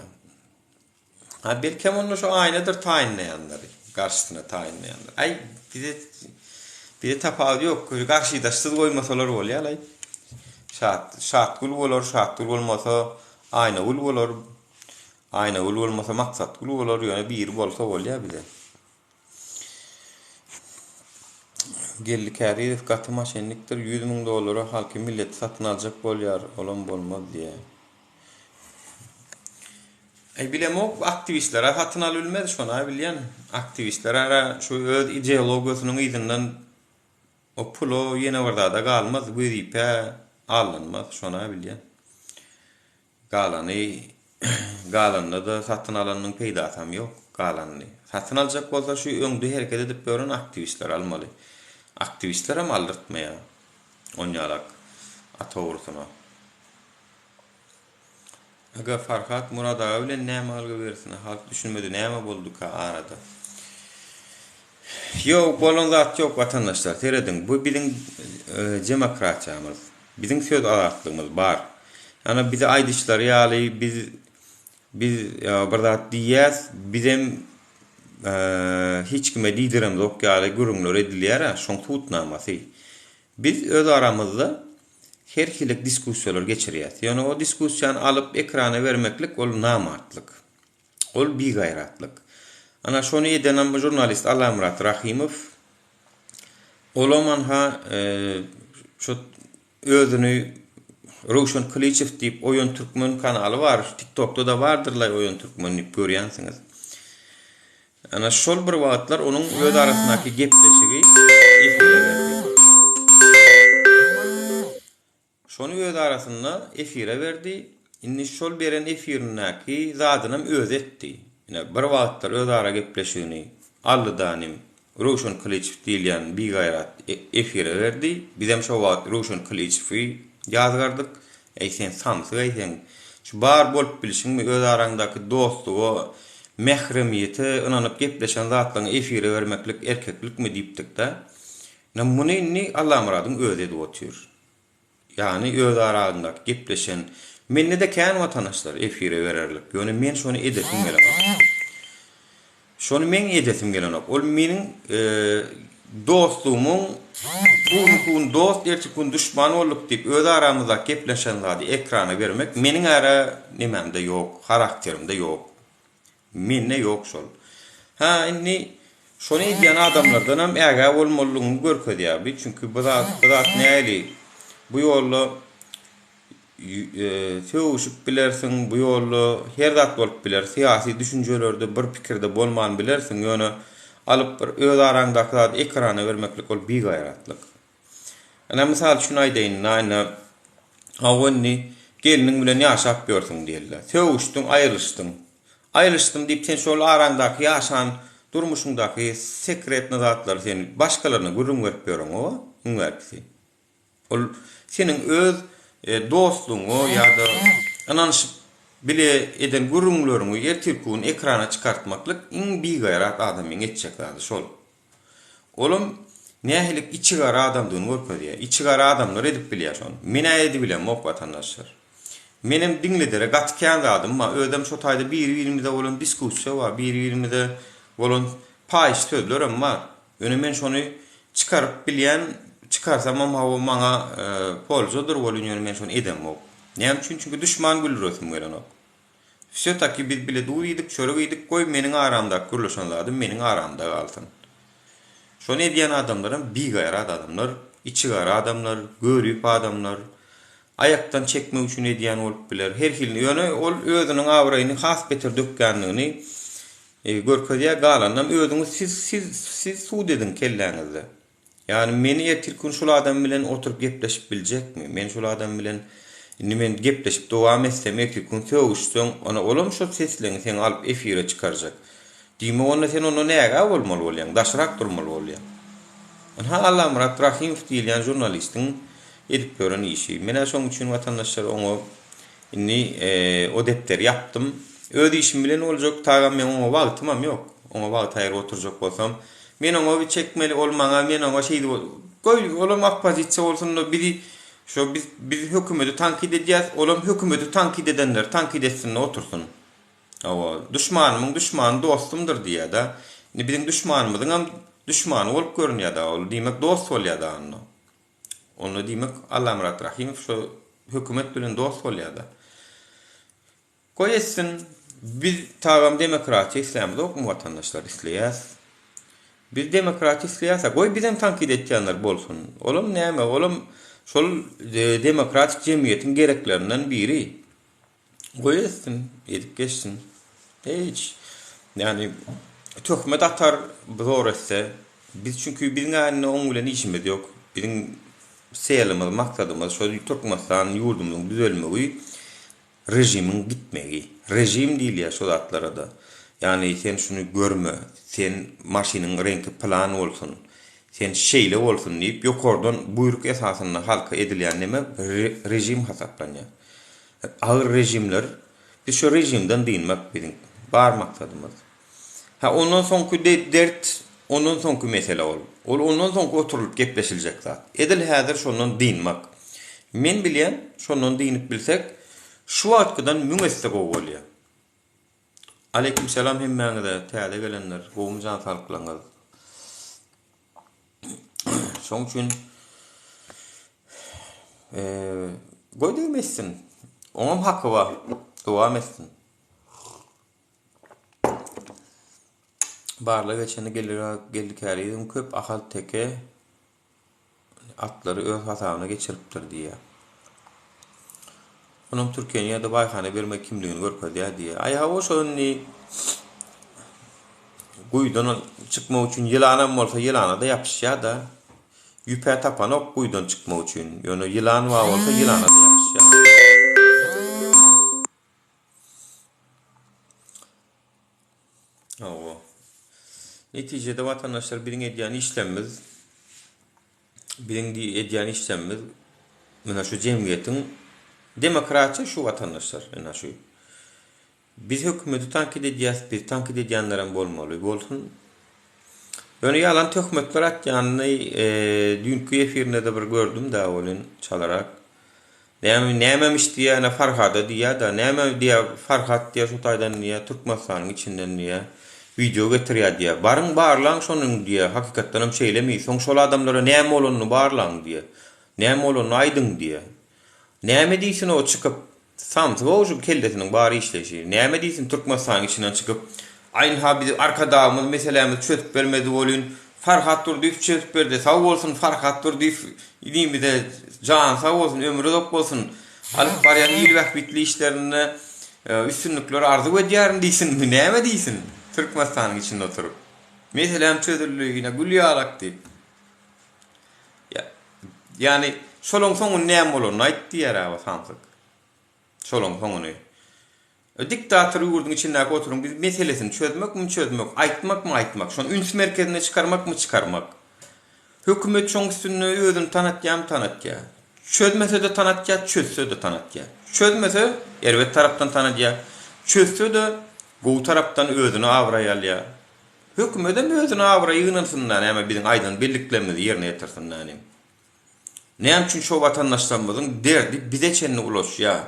Ha belkem onu şu aýnadyr taýinleýänler, garşysyna taýinleýänler. Ay bir tapawdy ýok, garşydaşsyz goýmasalar bolýar ay. Şart gul bolar, şart gul bolmasa aýna gul bolar. Aýna gul bolmasa maksat gul bolar, ýöne bir bolsa bolýar bile. Gelli Käriyef gaty maşenlikdir, 100 000 dolara halky millet satyn aljak bolýar, olam bolmaz diýe. Bilemok aktivistlere satyn alylmaz şona bilýän. Aktivistler ara şu öz ideologiýasynyň ýygynyň o pulo ýene barda galmaz, güýüpe alınmaz şona bilýän. Galanyny da satyn alanyň peýdasam ýok, galanyny. Satyn aljak bolsa şu öňde hereket edip görän aktivistler almaly. Aktivistler hem aldırtmaya onyarak atawursyna. Aga Farhat Murad ağa bilen näme algy bersin? Halk düşünmedi, näme boldy ka arada. Ýok, bolan zat ýok watandaşlar. Teredin, bu biziň demokratiýamyz, biziň söz azatlygymy bar. Ana bize aýdyşlar ýaly biz bir zat diýäs, bizem hiç kime diýdirim ýok ýaly gürüňler edilýär, şoň tutnamasy. Biz öz aramyzda her hilik diskussiýalar geçirýäs. Ýani o diskussiýany alyp ekrana bermeklik ol namatlyk. Ol bigaýratlyk. Ana şonu eden jurnalist Alamrat Rahimov olaman ha şu özüni Ruşen Kılıçev diýip Oýun Türkmen kanaly bar. TikTok'da da bardyrlar Oýun Türkmenni görýänsiňiz. Ana şol bir wagtlar onuň öz arasyndaky gepleşigi efire berdi. Şonu öz arasynda efire berdi. Indi şol beren efirindäki zadynam öz etdi. Ine bir wagtlar öz ara gepleşigini allydanym Ruşen Kılıçev diýilýän bigaýrat efire berdi. Bizem şo wagt Ruşen Kılıçewi ýazgardyk. Sen samsy aýsan. Şu bar bolup bilişiňmi öz araňdaky dostlugy mehremiyeti inanıp gepleşen zatlaryň efire vermeklik erkeklik mi diýipdik-de. Muny inni Allah muradyň özü edip otur. Yani öz araňdaky gepleşen menne de kän watandaşlar efire bererlik. Ýöne men şonu edetim gelenok. Şonu men edetim gelenok. Ol meniň dostluğumun bu dost erkekun düşman olup diýip öz aramyzda gepleşen zady ekrana bermek meniň ara nememde ýok, karakterimde ýok. Minne ýok şol. Ha inni şonu diýen adamlardan hem äge bolmalygyny görkezýär. Çünki bu zat näli? Bu ýolda söwüşip bilersiň, bu ýolda her zat bolup biler. Siýasy düşünjelerde bir pikirde bolman bilersiň. Ýöne alyp bir öz araňdaky zat ekrana bermeklik ol bigaýratlyk. Ana mysal şunu aýdaýyn, näme awonni geliniň bilen ýaşap ýörsiň diýerler. Söwüşdiň, aýryşdym diýip sen şol araňdaky ýaşan durmuşuňdaky sekretni zatlar sen başgalaryna gürrüň berip berýän o, üňerki. Ol seniň öz dostluğuňy ýa-da ananyşyp bile eden gürrüňleriňi ýertirkün ekrana çykartmaklyk iň bigaýrat adamyň etjek zady şol. Olam nähelik içigara adamdygyny görkezýär. İçigara adamlar edip bilýär şonu. Men edip bilem ok watandaşlar. Menem dinledere gatkän zadym, ma ödem şo taýda 1-20-de bolan diskussiýa bar, 1-20-de bolan paýş sözler ama öne men şonu çykaryp bilýän, çykarsam hawa maňa poljodur bolýan men şonu edem ok. Näme üçin? Çünki düşman gülürösüm gelenok. Şo taki biz bile duýdyk, çöregidik goý meniň aramda gürleşen zadym meniň aramda galsyn. Şonu edýän adamlaryň bigaýrat adamlar, içigara adamlar, görüp adamlar, ayaktan çekmek üçin edýän bolup biler. Her hil ýöne ol özüniň awraýyny has beter dökkenligini görkezýär galanam özüňiz siz suw dedin kelläňizde. Yani meni ýetirkün şol adam bilen oturup gepleşip biljekmi? Men şol adam bilen nimen gepleşip dowam etsem ýetirkün söwüşsöň, ona olam şol sesleňi sen alyp efire çykarjak. Diýme onda sen onu näge bolmaly bolýan? Daşrak durmaly bolýan. Ha Alamrat Rahimov diýilýän jurnalistiň edip görän işi. Mene şoň üçin watandaşlar oňa Inni o depteri yaptım. Öz işim bilen olacak. Tagam men ona wagtymam yok. Ona wagt aýryp oturjak bolsam, men ona bir çekmeli olmaňa, men ona şeýdi goý, olam akpazitse bolsun, biri şo biz hökümeti tankid edýäs, olam hökümeti tankid edenler tankid etsin, otursun. Awa düşmanymyň düşmany dostumdur diýär da. Ni bizim düşmanymyzyň hem düşmany bolup görünýär da, ol diýmek dost bolýar da onu. Onu diýmek Allah Murat Rahim şo hökümet bilen dost bolýar da. Koyessin, biz tagam demokratik islamda okun vatandaşlar isleýäs. Biz demokratik isleýäs, goý bizem tankid etýänler bolsun. Olam näme? Olam şol demokratik jemgyýetiň gereklerinden biri. Koyessin, edip geçsin. Hiç. Yani töhmet atar zor etse, biz çünkü biziň ýanyna oň bilen işimiz ýok. Biziň seýelimiz, maksadymyz şol Türkmenistan ýurdumyň düzelmegi, rejimin gitmegi. Rejim diýilýär şol atlara da. Yani sen şunu görme, sen maşynyň rengi plan bolsun, sen şeýle bolsun diýip ýokardan buyruk esasyna halka edilýän neme rejim hasaplanýar. Ağır rejimler, biz şu rejimden diýmek biziň bar maksadymyz. Ha ondan soňky dert, ondan soňky mesele ol. Ondan soňky oturup gepleşiljek zat. Edil häzir şondan diýmek. Men bilýän, şondan diýip bilsek, şu wagtdan müňeste gowulýar. Aleyküm selam hemmäňize, täze gelenler, gowumjan salkylaňyz. Şoň üçin goý diýmesin. Oňam hakkı bar. Dowam etsin. Barla geçeni geldik häriýedim köp ahal teke atlary öz hasabyna geçiripdir diýär. Onun Türkiye'ye de bayhane vermek kimliğini görpediyor diye. Ay o şonni guydan çıkma için yılanam olsa yılana da yapışya da yüpe tapan ok guydan çıkma için. Yani yılan var olsa yılana da yapışya. O. Neticede vatandaşlar birin edýän işlemimiz, birin edýän işlemimiz mena şu jemgyýetiň demokratça şu vatandaşlar, ena şu. Biz hökümeti tankid edýäs, biz tankid edýänlerem bolmaly bolsun. Ýöne ýalan töhmetler atýanyny dünkü efirinde de bir gördüm da olun çalarak. Nämemiş diýäne Farhada diýär da, näme diýär Farhat diýär şu taýdan diýär Türkmenistanyň içinden diýär video getirýär diýär. Barın barlaň şonuň diýär, hakykatdan hem şeýlemi, soň şol adamlara näme bolanyny barlaň diýär. Näme bolanyny aýdyň diýär. Näme diýsin o çıkıp samsy ojup keldesiniň bary işleşi. Näme diýsin Türkmenistan içinden çıkıp aýnha biz arkadamyz meselemiz çözüp bermedi bolun. Farhat dur diýip çözüp berdi. Sag bolsun Farhat dur diýip ýa-da jan sag bolsun, ömrü uzak bolsun. Alyp barýan ýyl wagt bitli işlerini üstünlikleri arzu edýärin diýsin. Näme diýsin Türkmenistan içinde oturup. Meselem çözülýüne gülýarak diýip. Yani şolong soňun näme bolanyny aýtdyýar aba samsyk. Şolong soňuny. Diktator ýurdun içinde oturup biz meselesini çözmek mi çözmek, aýtmak mı aýtmak, şonu üns merkezine çıkarmak mı çıkarmak. Hökümet şoň üstünde özüni tanatýar. Çözmese de tanatýar, çözse de tanatýar. Çözmese erwet tarapdan tanatýar. Çözse de gowy tarapdan özüni awraýarlar. Hökümetem özüni awraýynynsyndan, ama biziň aýdan birliklerimizi ýerine ýetirsinler. Näme üçin şo vatandaşlarymyzyň derdi bize çenli ulaşýar.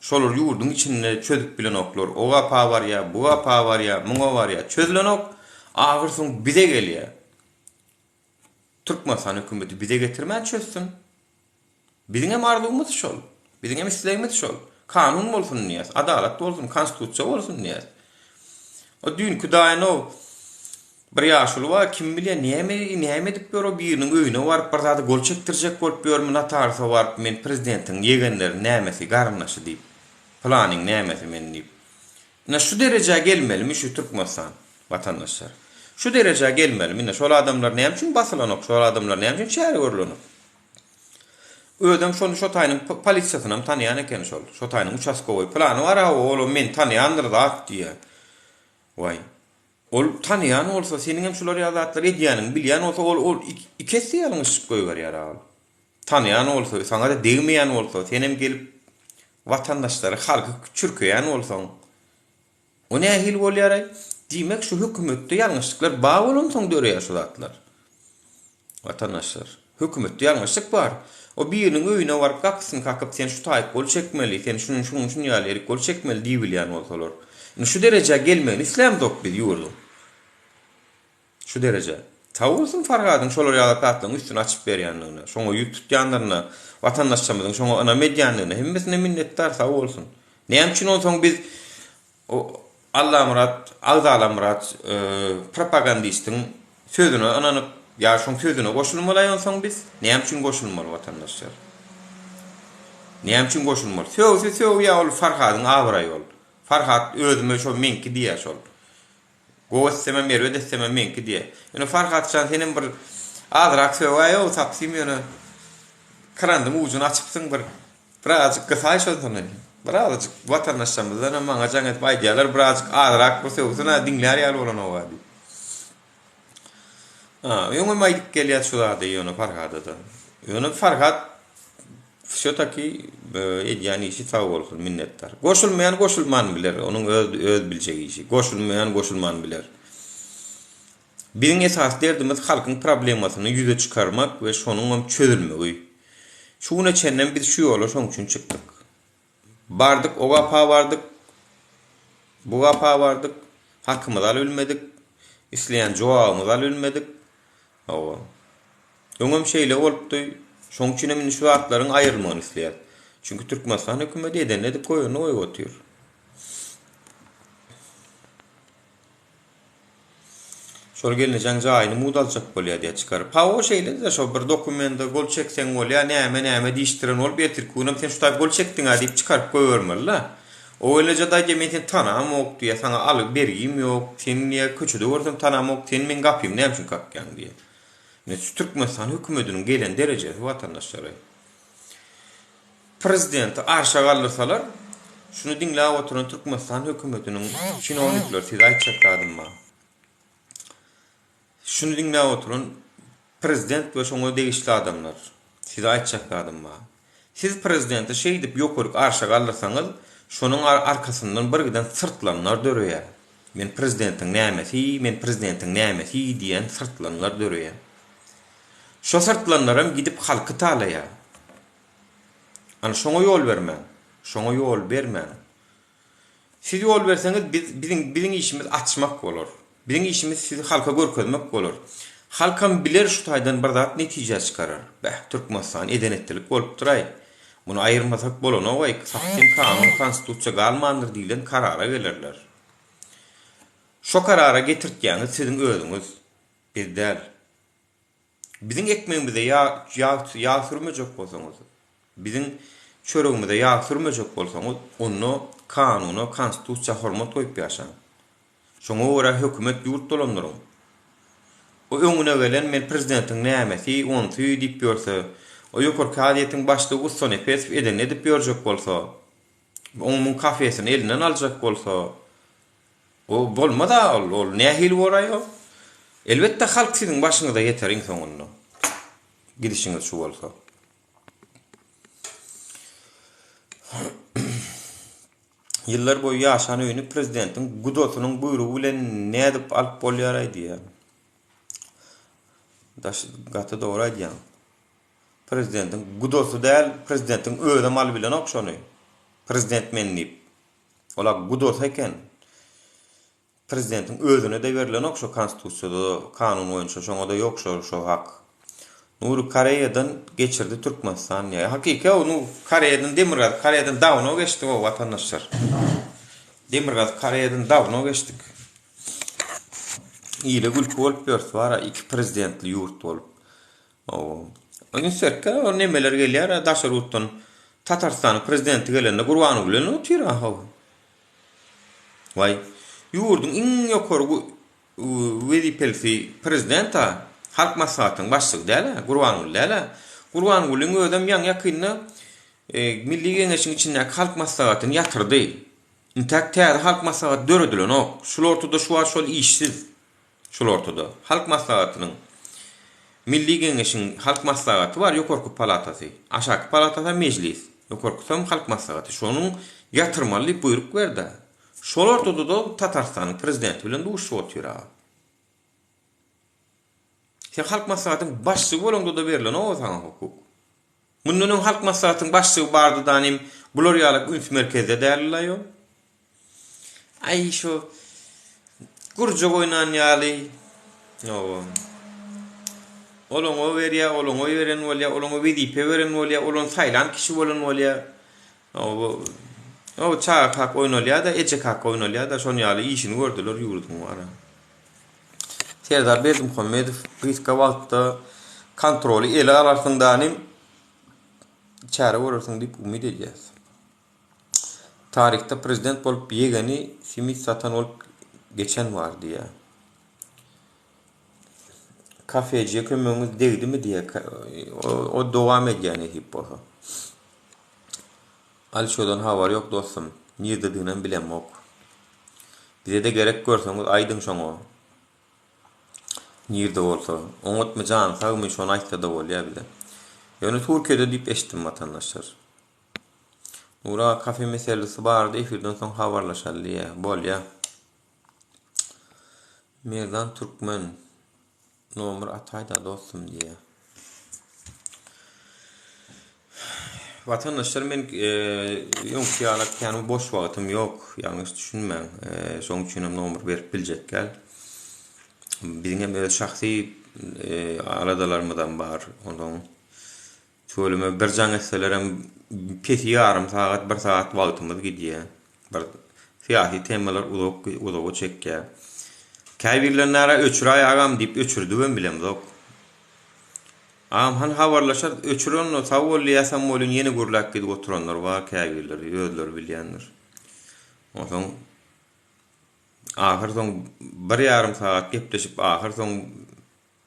Şolar ýurdun içinde çözüp bilen oklar. Oga pa var ya, buga pa var ya, muňa var ya. Çözülen ok agyrsyň bize gelýär. Türkmenistan hökümeti bize getirmän çözsün. Biziň hem arzumyz şol. Biziň hem isleýimiz şol. Kanun bolsun niýas, adalet bolsun, konstitusiýa bolsun niýas. O dünkü daýyn o bir ýaşuly bar, kim bilýär näme edip ber o biriniň öýüne baryp bir zady gol çektirjek bolup bermi natarsa baryp men prezidentiň ýegenleri nämesi garnaşy diýip planyň nämesi men diýip. Ina şu derejä gelmelimi şu Türkmenistan vatandaşlar. Şu derejä gelmelimi, ina şol adamlar näme üçin basylanok, şol adamlar näme üçin şäher görülenok. Ödem şonu şu taýnyň polisiýasyna tanıyan eken şol. Şu taýnyň uçaskowy plany bar, o men tanıyandyr da diýär. Vay. Ol tanıyan olsa, senin hem şular ýazatlar edýäniň bilýän olsa, ol ikisi ýalňyş goýup berýär. Tanıyan olsa, sana da degmeýän olsa, sen hem gelip vatandaşları, halkı çürköýän bolsaň, o nähil bolýar? Diýmek şu hökümetde ýalňyşlyklar bar bolansoň döreýär şu zatlar. Vatandaşlar, hökümetde ýalňyşlyk bar. O biriniň öýüne baryp gapysyny kakyp sen şu taýyp bol çekmeli, sen şunu ýaly bol çekmeli diýip bilýän bolsalar. Şu derejä gelmegini isläm dok bir ýurdum. Şu derejä. Tawulsun Farhadyň şolar ýaly patlaň üstüne açyp berýändigine, şoňa ýük tutýanlaryna, vatandaşlarymyzyň şoňa ana mediýanyna hemmesine minnetdar sag bolsun. Näme üçin olsaň biz o Allah murat, Agdala murat propagandistiň sözüne ananyp ya şoň sözüne goşulmaly olsaň biz näme üçin goşulmaly vatandaşlar? Näme üçin goşulmaly? Söw ýa ol Farhadyň abyra ýol. Farhat özüme şo menki diýär şol. Goýsem mer ödesem menki diýär. Ýöne Farhatçan senin bir azrak söwäýe o tapsym ýöne karandyň ujuny açypsyň birazjyk gysaý şolsany. Birazjyk vatandaşlarymyzdan maňa jaňat baýdýarlar birazjyk azrak bu sözüne diňlär ýaly bolan o wadi. Ýöne maýdyp gelýär şolada ýöne Farhada. Ýöne Farhat şu taki edýän işi sag bolsun minnetdar. Goşulmaýan goşulman biler, onuň öz biljegi işi. Goşulmaýan goşulman biler. Biziň esas derdimiz halkyň problemasyny ýüze çykarmak we şonuň çözülmegi. Şuna çenden biz şu ýola şoň üçin çykdyk. Bardyk, o gapa bardyk. Bu gapa bardyk. Hakymyzy alyp bilmedik. Isleýän jogabymyzy alyp bilmedik. Owa. Öňüm şeýle bolupdy. Şoň üçin men şu atlaryň aýrylmagyny isleýär. Çünki Türkmenistan hökümeti eden edip koýuny oýgotýar. Şol gelnejen jaýyny mudalçak bolýar diýip çykaryp. Ha o şeýle de şo bir dokumentde gol çekseň bolýar, näme diýişdiren ol betir kunam sen şu taýp gol çekdiň diýip çykaryp goýbermeli. O öleje daýja men sen tanam ok diýe saňa alyp berýim ýok. Sen niýe köçede görsem tanam ok, sen men gapym näme üçin gapýan diýe. Türkmenistan hökümetiniň gelen derejesi vatandaşlara. Prezident arşa galdyrsalar, şunu diňläp oturan Türkmenistan hökümetiniň çinovnikler siz aýtjaklardyma. Şunu diňläp oturan prezident we şoňa degişli adamlar siz aýtjaklardyma. Siz prezidenti şeý dip ýokuryk arşa galdyrsaňyz, şonuň arkasyndan bir giden sırtlanlar döreýär. Men prezidentiň nämesi diýen sırtlanlar döreýär. Şo sırtlanlarym gidip halky talaýar. Ana şoňa ýol bermän. Şoňa ýol bermän. Siz ýol berseňiz biziň işimiz açmak bolar. Biziň işimiz sizi halka görkezmek bolar. Halkam biler şu taýdan bir zat netije çykarar. Türkmenistan edenetlik bolup duray. Bunu aýyrmasak bolan o saksym kanun konstitusiýa galmandyr diýilen karara gelirler. Şo karara getirtýäňiz siziň özüňiz bir däl. Biziň ekmeğimize yağ sürmejek bolsaňyz, biziň çöregimize yağ sürmejek bolsaňyz, onu kanuna, konstitusiýa hormat goýup ýaşaň. Şoňa görä hökümet ýurt dolandyryň. O öňüne gelen men prezidentiň nämesi, onty diýip ýörse, o ýokurky hadyýetiň başlygy son epes eden edip ýörjek bolsa, onuň kafesini elinden aljak bolsa, o bolmada ol nähil boraýar? Elbette halk sizin başınıza yeterin soňunda. Gidişiniz şu bolsa. Yıllar boyu ýaşan öýüni prezidentiň gudosynyň buyrugy bilen nädip alyp bolýar diýär. Daş gaty dogry aýdýan. Prezidentiň gudosy däl, prezidentiň öýde maly bilen okşany. Prezident mennip. Ola gudos eken. Prezidentin özüne de verilen okşo konstitusiýada kanun boýunça şoňa da ýok şo hak. Nuru Koreýadan geçirdi Türkmenistan ýa. Hakika onu Koreýadan Demirgaz, Koreýadan dawno geçdi o vatandaşlar. Demirgaz Koreýadan dawno geçdik. Ýyly gülki bolup ýörse bara iki prezidentli ýurt bolup. Oňun serka nemeler gelýär daşar ýurtdan Tatarstan prezidenti gelende Gurbanuly bilen otyr ha. Vay ýurdun iň ýokurgy wezipelisi prezidenta halk maslahatynyň başlygy däl, Gurbanuly däl. Gurbanulyň ödem ýan ýakynna Milli Geňeşiň içinde halk maslahatyny ýatyrdy. Intak täze halk maslahaty döredilen ok. Şol ortada şol işsiz. Şol ortada halk maslahatynyň Milli Geňeşiň halk maslahaty bar, ýokurky palatasy. Aşaky palatasa meclis. Korkutsam halk maslahaty şonuň ýatyrmaly buyruk berdi. Şol ortada da Tatarstanyň prezidenti bilen duşup oturýar. Sen halk maslahatyň başçy bolanda da berilen o sana hukuk. Mundan halk maslahatyň başçy bardy danym bular ýalyk üns merkezde däliler. Ay şu gurja oynan ýaly. No. Olon o berýär, olon o beren bolýar, olon o wedipe beren bolýar, olon saýlan kişi bolan bolýar. O çağa hak oynalýar da, ejek hak oynalýar da şonu ýaly işini gördüler, ýurdum ara. Serdar Berdimuhammedow Riska wagtda kontroly ele alarsyn danym çäre borarsyn diýip umyt edýäs. Tarihte prezident bolup ýegeni simit satan olup geçen var diye. Kafeciye kömüňiz degdimi diye o dowam edýän hip bolsa. Al şodan habar yok dostum. Nirde diýenen bilemok. Bize de gerek görseňiz aýdyň şoňa. Nirde bolsa, oňatmy jan sagmy şonu aýtsa da bolýar bile. Ýöne Türkiýede diýip eşitdim watandaşlar. Ura kafe meselesi bardy, efirden soň habarlaşaldy. Bolýar. Merdan Türkmen nomer atayda dostum diye. Vatandaşlar men ýonkyýalak ýany boş wagtym ýok, ýalňyş düşünmäň. Şoň üçin hem nomer berip biljek gel. Biziň hem şahsy aradalarymdan bar. Ondan şöyle bir jan etselerem peti yarım saat, bir saat wagtymyz gidýär. Bir syýasy temalar uluk çekýär. Käbirlenlere öçüray agam diýip öçürdügem bilem dok. Han habarlaşar öçüren tawolly ýasam bolun ýene gurlak gidip oturanlar bar, käbirler, ýödler bilýänler. Oňa ahir soň bir ýarym saat gepleşip ahir soň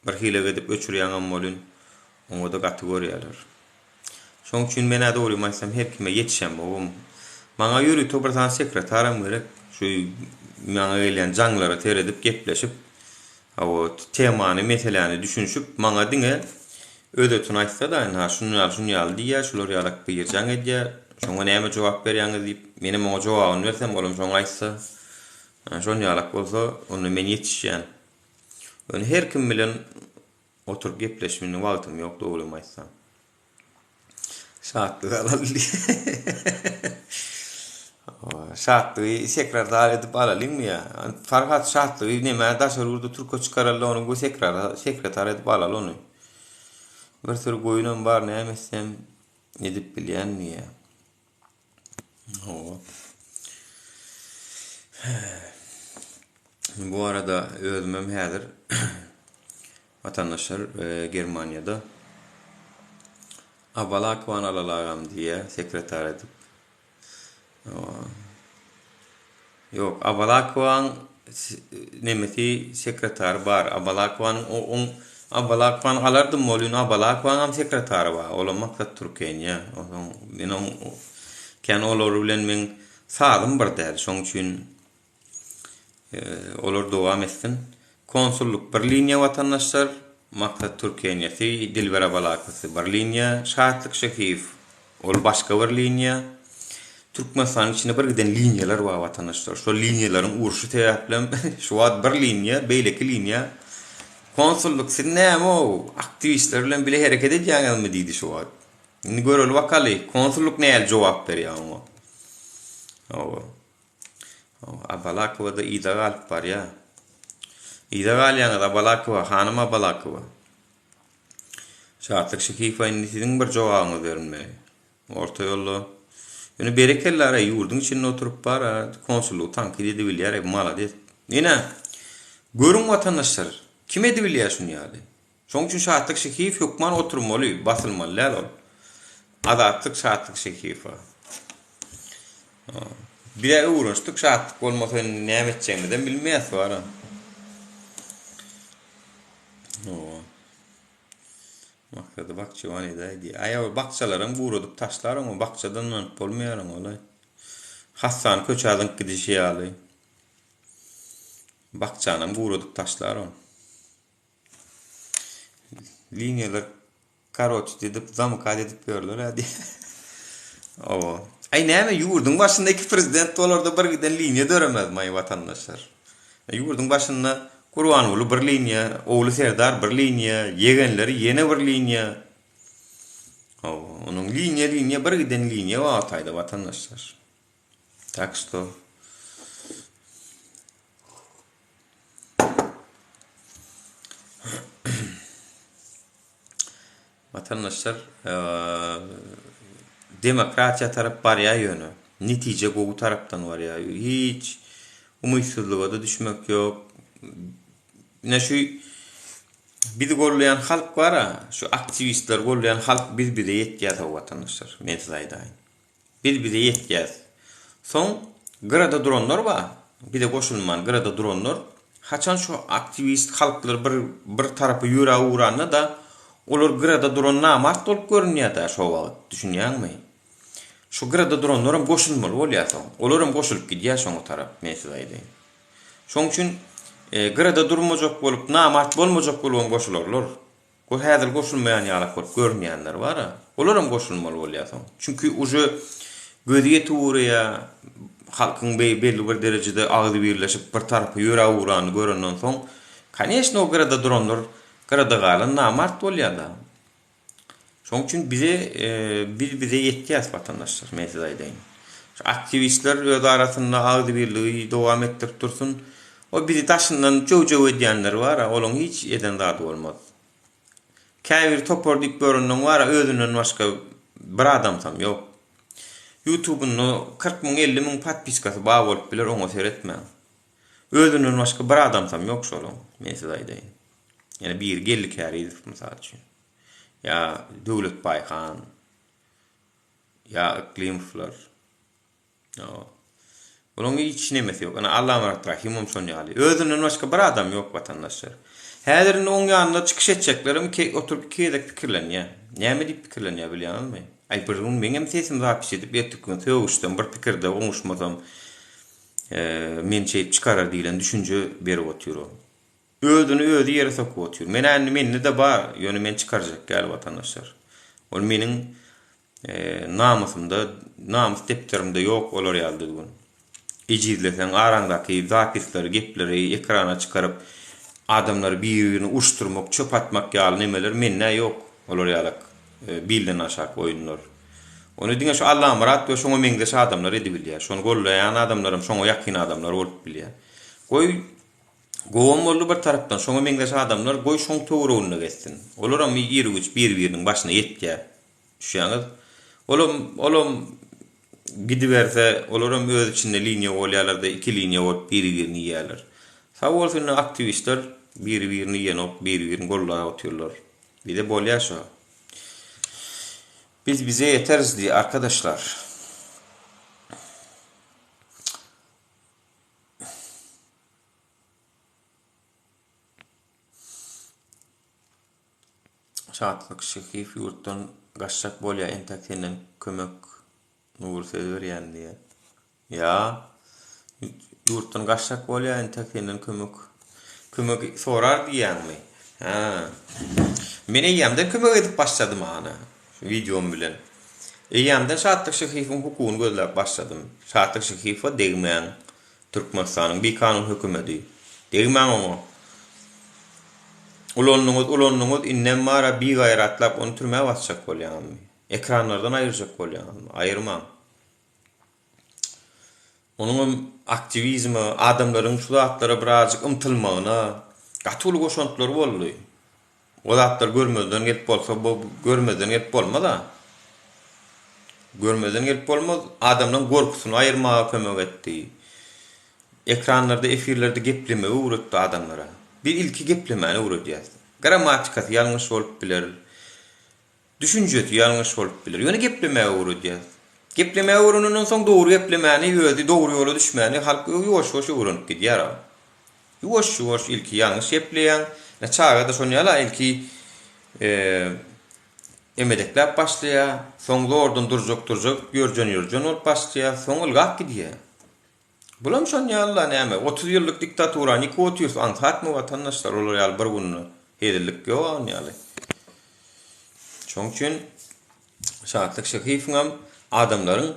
bir hile edip öçürýän bolun. Oňa da kategoriýalar. Şoň üçin men ada bolmaysam her kime ýetişem ogum. Maňa ýöri topratan sekretarym gerek. Şu maňa gelen janglara teredip gepleşip o temany, meseleni düşünşüp maňa diňe ödetini aýtsa da şunu ýaly diýär, şular ýalak bir jang edýär. Şoňa näme jogap berýäňiz diýip meni maňa jogabyny bersem bolam şoňa aýtsa. Şonu ýalak bolsa onu men ýetişýän. Öňe her kim bilen oturup gepleşmeni wagtym ýok da bolmaýsa. Şahatlyk alalım. Şahatlyk sekreter edip alalım ya. Farhat şahatlyk näme daşar urdu Türkçe çıkaralım onu bu sekreter edip alalım onu. Bir sürü goýunam bar nämesem edip bilýän mi ya. Bu arada özümem häzir vatandaşlar Germaniýada Abalakwan alalagam diye sekreter edip. Yok, Abalakwan nemeti sekreter bar. Abalakwan alardım molun Abalakwan am sekreter bar. Ola maksat Türkiýe. Menin kan olar bilen men sağlym bir däl. Şoň üçin olar dowam etsin. Konsulluk Berlinýe vatandaşlar maksat Türkiýe Dilber Abalakwan Berlinýe şahatlyk şehiýew. Ol başga bir linýa. Türkmenistan içinde bir giden linyalar var vatandaşlar. Şu linyaların uruşu teyaplem şu ad bir linya, beyleki linya. Konsulluk sinema o aktivistler bilen bile hareket edýän mi diýdi şu ad. Indi görül wakaly konsulluk näme jogap berýär o. Abalakwa da ideal var ya. İdeal ýa-ni Abalakwa, hanym Abalakwa. Şahatlyk şehiýewiň sizin bir jogabyňyz berme. Orta ýolda ýöne berekellere ýurdun içinde oturup bar, konsulluğu tankid edebilýär, malades. Ýene görüň vatandaşlar, kim edebilýär şunu ýaly? Şoň üçin şahatlyk şehiýew hökman oturmaly, basylmaly ol. Adatlyk şahatlyk şehiýew. Bir uğraşdyk şahatlyk bolmasa näme etjegimden bilmeýäs bar. Maksada bakçı var idi. Aya bakçalarım buğradıp taşlarım o bakçadan nanıp olmayaram olay. Hasan köçadın gidişi ýaly. Bakçanam buğradıp taşlarım. Linyalar karot edip zamkad edip görler hadi. O. Ay näme ýurdun başyndaky prezident olarda bir giden linýa döremez maý watandaşlar. Ýurdun başynda Gurbanoğlu bir linýa, Ogly Serdar bir linýa, yegenleri ýene bir linýa. Onun linýa bir giden linýa we ataýda watandaşlar. Tak što vatandaşlar demokratiya tarap bar ya ýöne. Netice gowy tarapdan var ya. Hiç umytsuzlyga da düşmek ýok. Ne şu bizi gollayan halk var şu aktivistler gollayan halk bize yetýär vatandaşlar. Men size aýdaýyn. Bize yetýär. Son grada duranlar var. Bir de koşulman grada duranlar. Haçan şu aktivist halklar bir tarapy ýüre uğranna da olar grada duran namart bolup görünýär da şo wagt. Düşünýärmi? Şu grada duranlar koşulmaly bolýar. Olaram koşulup gidýär şoňa tarap. Men size aýdaýyn. Şoň üçin grada durmajak bolup namart bolmajak bolan goşularlar. O häzir goşulmaýan ýalak bolup görünýänler bar. Olaram goşulmaly bolýar. Çünki uje gözi ýetýär halkyň belli bir derejede agdy birleşip bir tarapy ýöre uğrany görenden soň kanyşny o grada duranlar grada galan namart bolýar da. Şoň üçin bize yetýär vatandaşlar men size aýdaýyn. Aktivistler öz arasynda agdy birligi dowam etdirip dursun. O bizi taşyndan jow edýänler bar, olaň hiç eden zat bolmaz. Käbir topor dip göründen bar, özünden başga bir adam tam ýok. YouTube'un 40 000 50 000 patpiskasy bar bolup biler, oňa seretme. Özünden başga bir adam tam ýok şolaň. Men size aýdaýyn. Yani bir gellik herif misal üçin. Ya Döwlet Baýkan. Ya Klimfler. No. Olaň hiç nemesi ýok. Ana Allah'a rahimim şonýaly. Özünden başga bir adam ýok vatandaşlar. Häzirin oň ýanynda çykyş etjeklerim oturup keýdek pikirlenýär. Näme diýip pikirlenýär bilýärmi? Aýpyrgyň meňem sesim zapis edip etdikden söwüşden bir pikirde oňuşmasam men çeýip çykarar diýilen düşünje berip oturýar. Özüni özü ýere sokup oturýar. Meni de bar, ýöne men çykarjak gel vatandaşlar. Ol meniň namusymda, namus depterimde ýok olar ýaldygyň. Ejizlesen araňdaky zapisleri, gepleri ekrana çykaryp adamlar bir-birini uşturmak, çöp atmak ýaly nemeler menne ýok. Olar ýalak bilden aşak oýunlar. Onu diňe şu Allah'a marat we şoňa meňdeş adamlar edip bilýär. Şonu gollayan adamlarym şoňa ýakyn adamlar bolup bilýär. Goý gowam boldy bir tarapdan şoňa meňdeş adamlar goý şoň töwereğine geçsin. Olaram ýerüç bir-biriniň başyna ýetýär. Şuňaňyz olam gidiverse olaram öz içinde linýa bolýarlar-da iki linýa bolup bir-birini ýerler. Sag bolsun aktivistler bir-birini ýenip bir-birini gollap otyrlar. Bir de bolýar şo. Bize yeteriz diye arkadaşlar. Şatlyk şehif ýurtdan gaçjak bolýar entäkden kömek nur berýän diye. Ya ýurtdan gaçjak bolýar entäkden kömek sorar diýärmi? Ha. Men ýamda kömek edip başladym ana. Videom bilen. Ýamda şatlyk şehifin hukugyny gözläp başladym. Şatlyk şehifa degmän Türkmenistanyň bir kanun hökümeti. Degmän oňa. Ulanyňyz innem mara bir gaýratlap onu türmäge basjak bolýarmy? Ekranlardan aýyrjak bolýarmy? Aýyrmam. Onun aktivizmi, adamlaryň şu zatlara birazjyk ymtylmagyna gatyly goşantylar boldy. O zatlar görmezden gelip bolsa, bu görmezden gelip bolmaz. Görmezden gelip bolmaz. Adamlaryň gorkusyny aýyrmaga kömek etdi. Ekranlarda, efirlerde geplemege uğratdy adamlara. Bir ilki geplemeni uğradýar. Gramatikasy ýalňyş bolup biler. Düşünjesi ýalňyş bolup biler. Ýöne geplemege uğradýar. Geplemege uğranandan soň dogry geplemeni ýödi, dogry ýola düşmäni halk ýoş-ýoş uğranyp gidýär. Ýoş-ýoş ilki ýalňyş gepleýän, ne çağa da şonýala ilki emedekläp başlaýar, soň ordan durjak ýörjen olup başlaýar, soň ylgap gidýär. Bulam şonýala näme? 30 ýyllyk diktatura, Nikotius anhatmy vatandaşlar olar ýaly bir günni hederlik ýok ýaly. Şoň üçin şatlyk şehifiňem adamların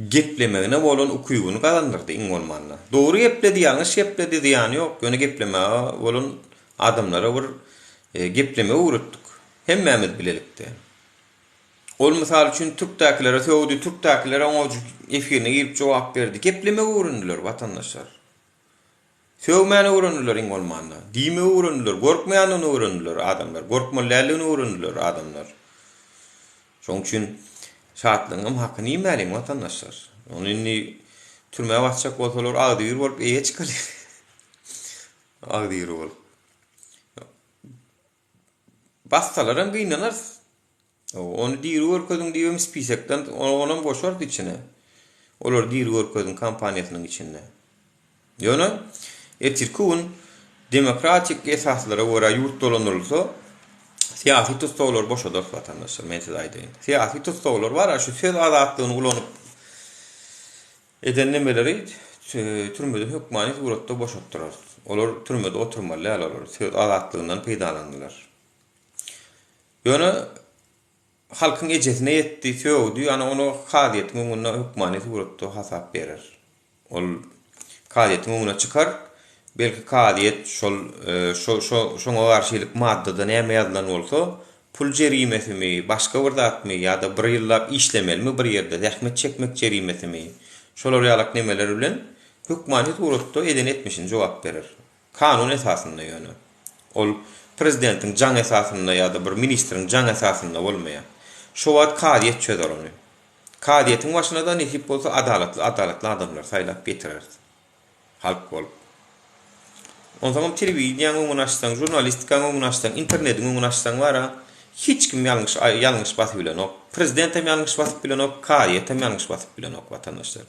geplemegine bolan ukuyugunu kazandyrdy iň bolmanda. Dogry gepledi, ýalňyş gepledi diýany ýok. Ýöne gepleme bolan adamlara bir gepleme uğratdyk. Hemmämiz bilelikde. Ol mysal üçin Türkdäkilere söwdi, Türkdäkilere oňa efirine girip jogap berdi. Gepleme uğrandylar watandaşlar. Söwmäne uğrandylar iň bolmanda. Diýme uğrandylar, gorkmaýanyny uğrandylar adamlar. Gorkmalylygyny uğrandylar adamlar. Şoň üçin şatlygyň hakyny ýemeliň watandaşlar. Onu indi türmäge batjak bolsalar agdyr bolup eýe çykar. Agdyr bolup. Bastalardan gıynanar. Onu diýir görkezin diýem spisekden onuň boşart içine. Olar diýir görkezin kampaniýasynyň içinde. Ýöne etirkun demokratik esaslara göre ýurt dolanylsa siyasi tutullar boşadyr watandaşlar men size aýdyn. Siyasi tutullar var, şu söz azatlygyny ulanyp eden nemeleri türmede hökmany suratda boşatdyrar. Olar türmede oturmaly alalar, söz azatlygynyň peýdalandylar. Ýöne halkyň ejesine ýetdi, söwdi, ýani onu kadiýetiň öňünde hökmany suratda hasap berer. Ol kadiýetiň öňüne çykar, belki kadiýet şoňa garşylyk maddadan näme ýazylan bolsa, pul jerimesimi, başga bir zatmy ýa-da bir ýyllap işlemelmi bir ýerde zähmet çekmek jerimesimi, şolar ýalyk nemeler bilen hökmany suratda eden etmişin jogap berer. Kanun esasynda ýöne. Ol prezidentiň jaň esasynda ýa-da bir ministriň jaň esasynda bolmaýar. Şo wagt kadiýet çözer onu. Kadiýetiň başyna da nesip bolsa adalatly adamlar saýlap getirer. Halk bolup. Ondan telewiziýanyň öňüne açsaň, jurnalistikaň öňüne açsaň, internetiň öňüne açsaň wara hiç kim ýalňyş basyp bilen ok. Prezident hem ýalňyş basyp bilen ok, kadiýet hem ýalňyş basyp bilen ok watandaşlar.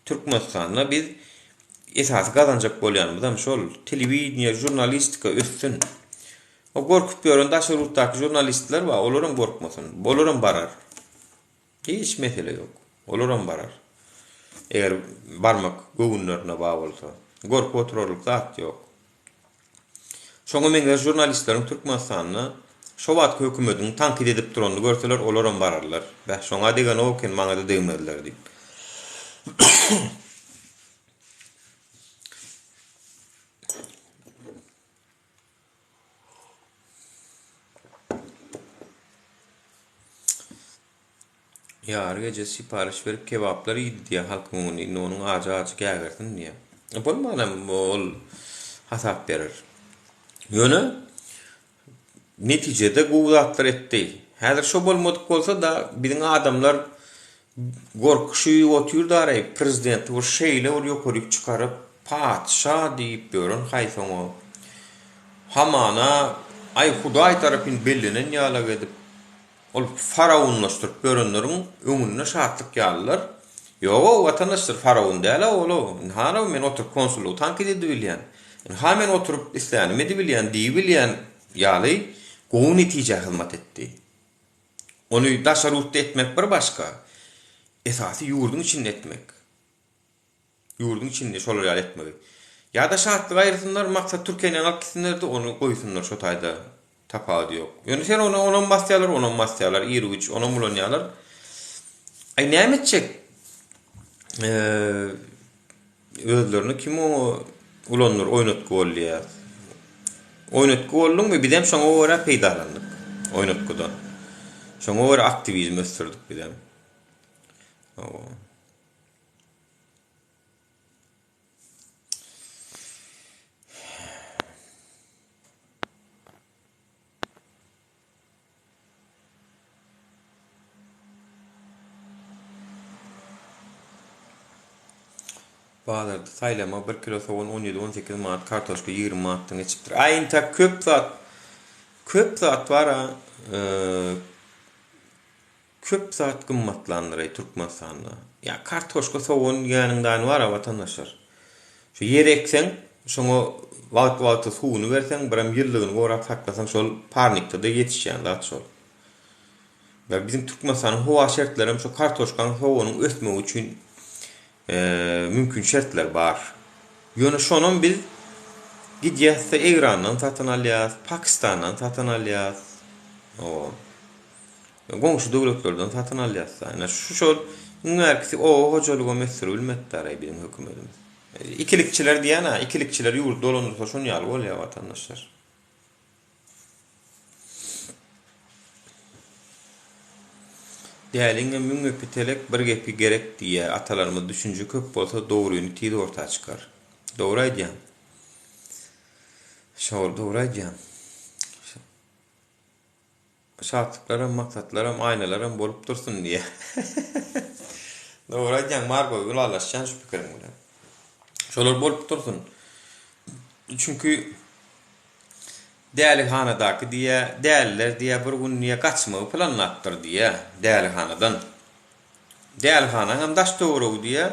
Türkmenistanda biz esasy gazanjak bolýanymyz şol telewiziýa, jurnalistika össün. O gorkup ýören daşy rutdaky jurnalistler bar, olaryň gorkmasyn, bolaryň barar. Hiç mesele ýok. Olaryň barar. Eger barmak göwünlerine baý bolsa, gorkup oturarlyk zat ýok. Şoňa meňe jurnalistleriň Türkmenistanyny şo wagt hökümetiň tankid edip durandy görseler, olaryň bararlar. Bä şoňa degen oken maňa da degmediler diýip. Ýar gece sipariş berip kebaplar ýedi diýe halkyň öňünde onuň aja-aja gägersin diýe. Bolmanam ol hasap berer. Ýöne netijede gowdatlar etdi. Häzir şo bolmadyk bolsa da biziň adamlar gorkuşy otýurdar, prezident bu şeýle ol ýokaryk çykaryp padşa diýip bören haýsaňa. Hamana ay Hudaý tarapyn bellenen ýalag edip ol faraonlaşdyryp görenleriň öňüne şatlyk ýallar. Ýoga watandaşlar faraon däl, olo. Hana men oturup konsullugy tankid edip bilýän. Ha men oturup islänim edip bilýän, diýip bilýän ýaly gowy netije hyzmat etdi. Onu daşarutda etmek bir başka. Esasy ýurdun içinde etmek. Ýurdun içinde şolar ýaly etmek. Ya da şartly aýyrsynlar, maksat Türkiýeden alyp gitsinler de onu goýsunlar şo taýda. Tapady ýok. Ýöne sen onu masýalar, ýerüç, onu mulonýalar. Ay näme etjek? Özlerini kim o ulanlar oynatky bolýar. Oynatky boldum we bizem şoňa göre peýdalandyk. Oynatkydan. Şoňa göre aktivizm ösdürdik bizem. Bazarda saýlama 1 kilo soğan 17-18 manat, kartoşka 20 manatdan geçipdir. Aýynta köp zat var köp zat gymmatlandyr Türkmenistanda. Ya kartoşka soğan ýanyndan var watandaşlar. Şu yer ekseň, şoňa wagt suwuny berseň, biram ýyllygyny gorap saklasaň şol parnikda da ýetişýän zat şol. Ve bizim Türkmenistanyň howa şertleri şu kartoşkanyň soğanyň ösmegi üçin mümkün şertler bar. Ýöne şonuň biz gidýäsde Eýrandan satan alýas, Pakistandan satan alýas. Goňşy döwletlerden satyn alýarsa, ýa şu şol näkisi o hojalyga mesul bilmetdir bizim hökümetimiz. İkilikçiler diýen, ikilikçiler ýurt dolanyrsa şonu ýaly bolýar watandaşlar. Däliňe müňe pitelek bir gepi gerek diýe atalarymyz düşünje köp bolsa dogruny tide orta çykar. Dogry aýdýan. Şol dogry aýdýan. Şartlaram, maksatlaram, aýnalaram bolup dursun diýe. Dogry aýdýan, margo ulalaşýan şu pikirim bilen. Şolar bolup dursun. Çünkü dälihanaдаky diýe, däller diýe bir gün niýe gaçmagy planlapdyr diýe, dälihanadan. Dälihana hem daş dogrugy diýe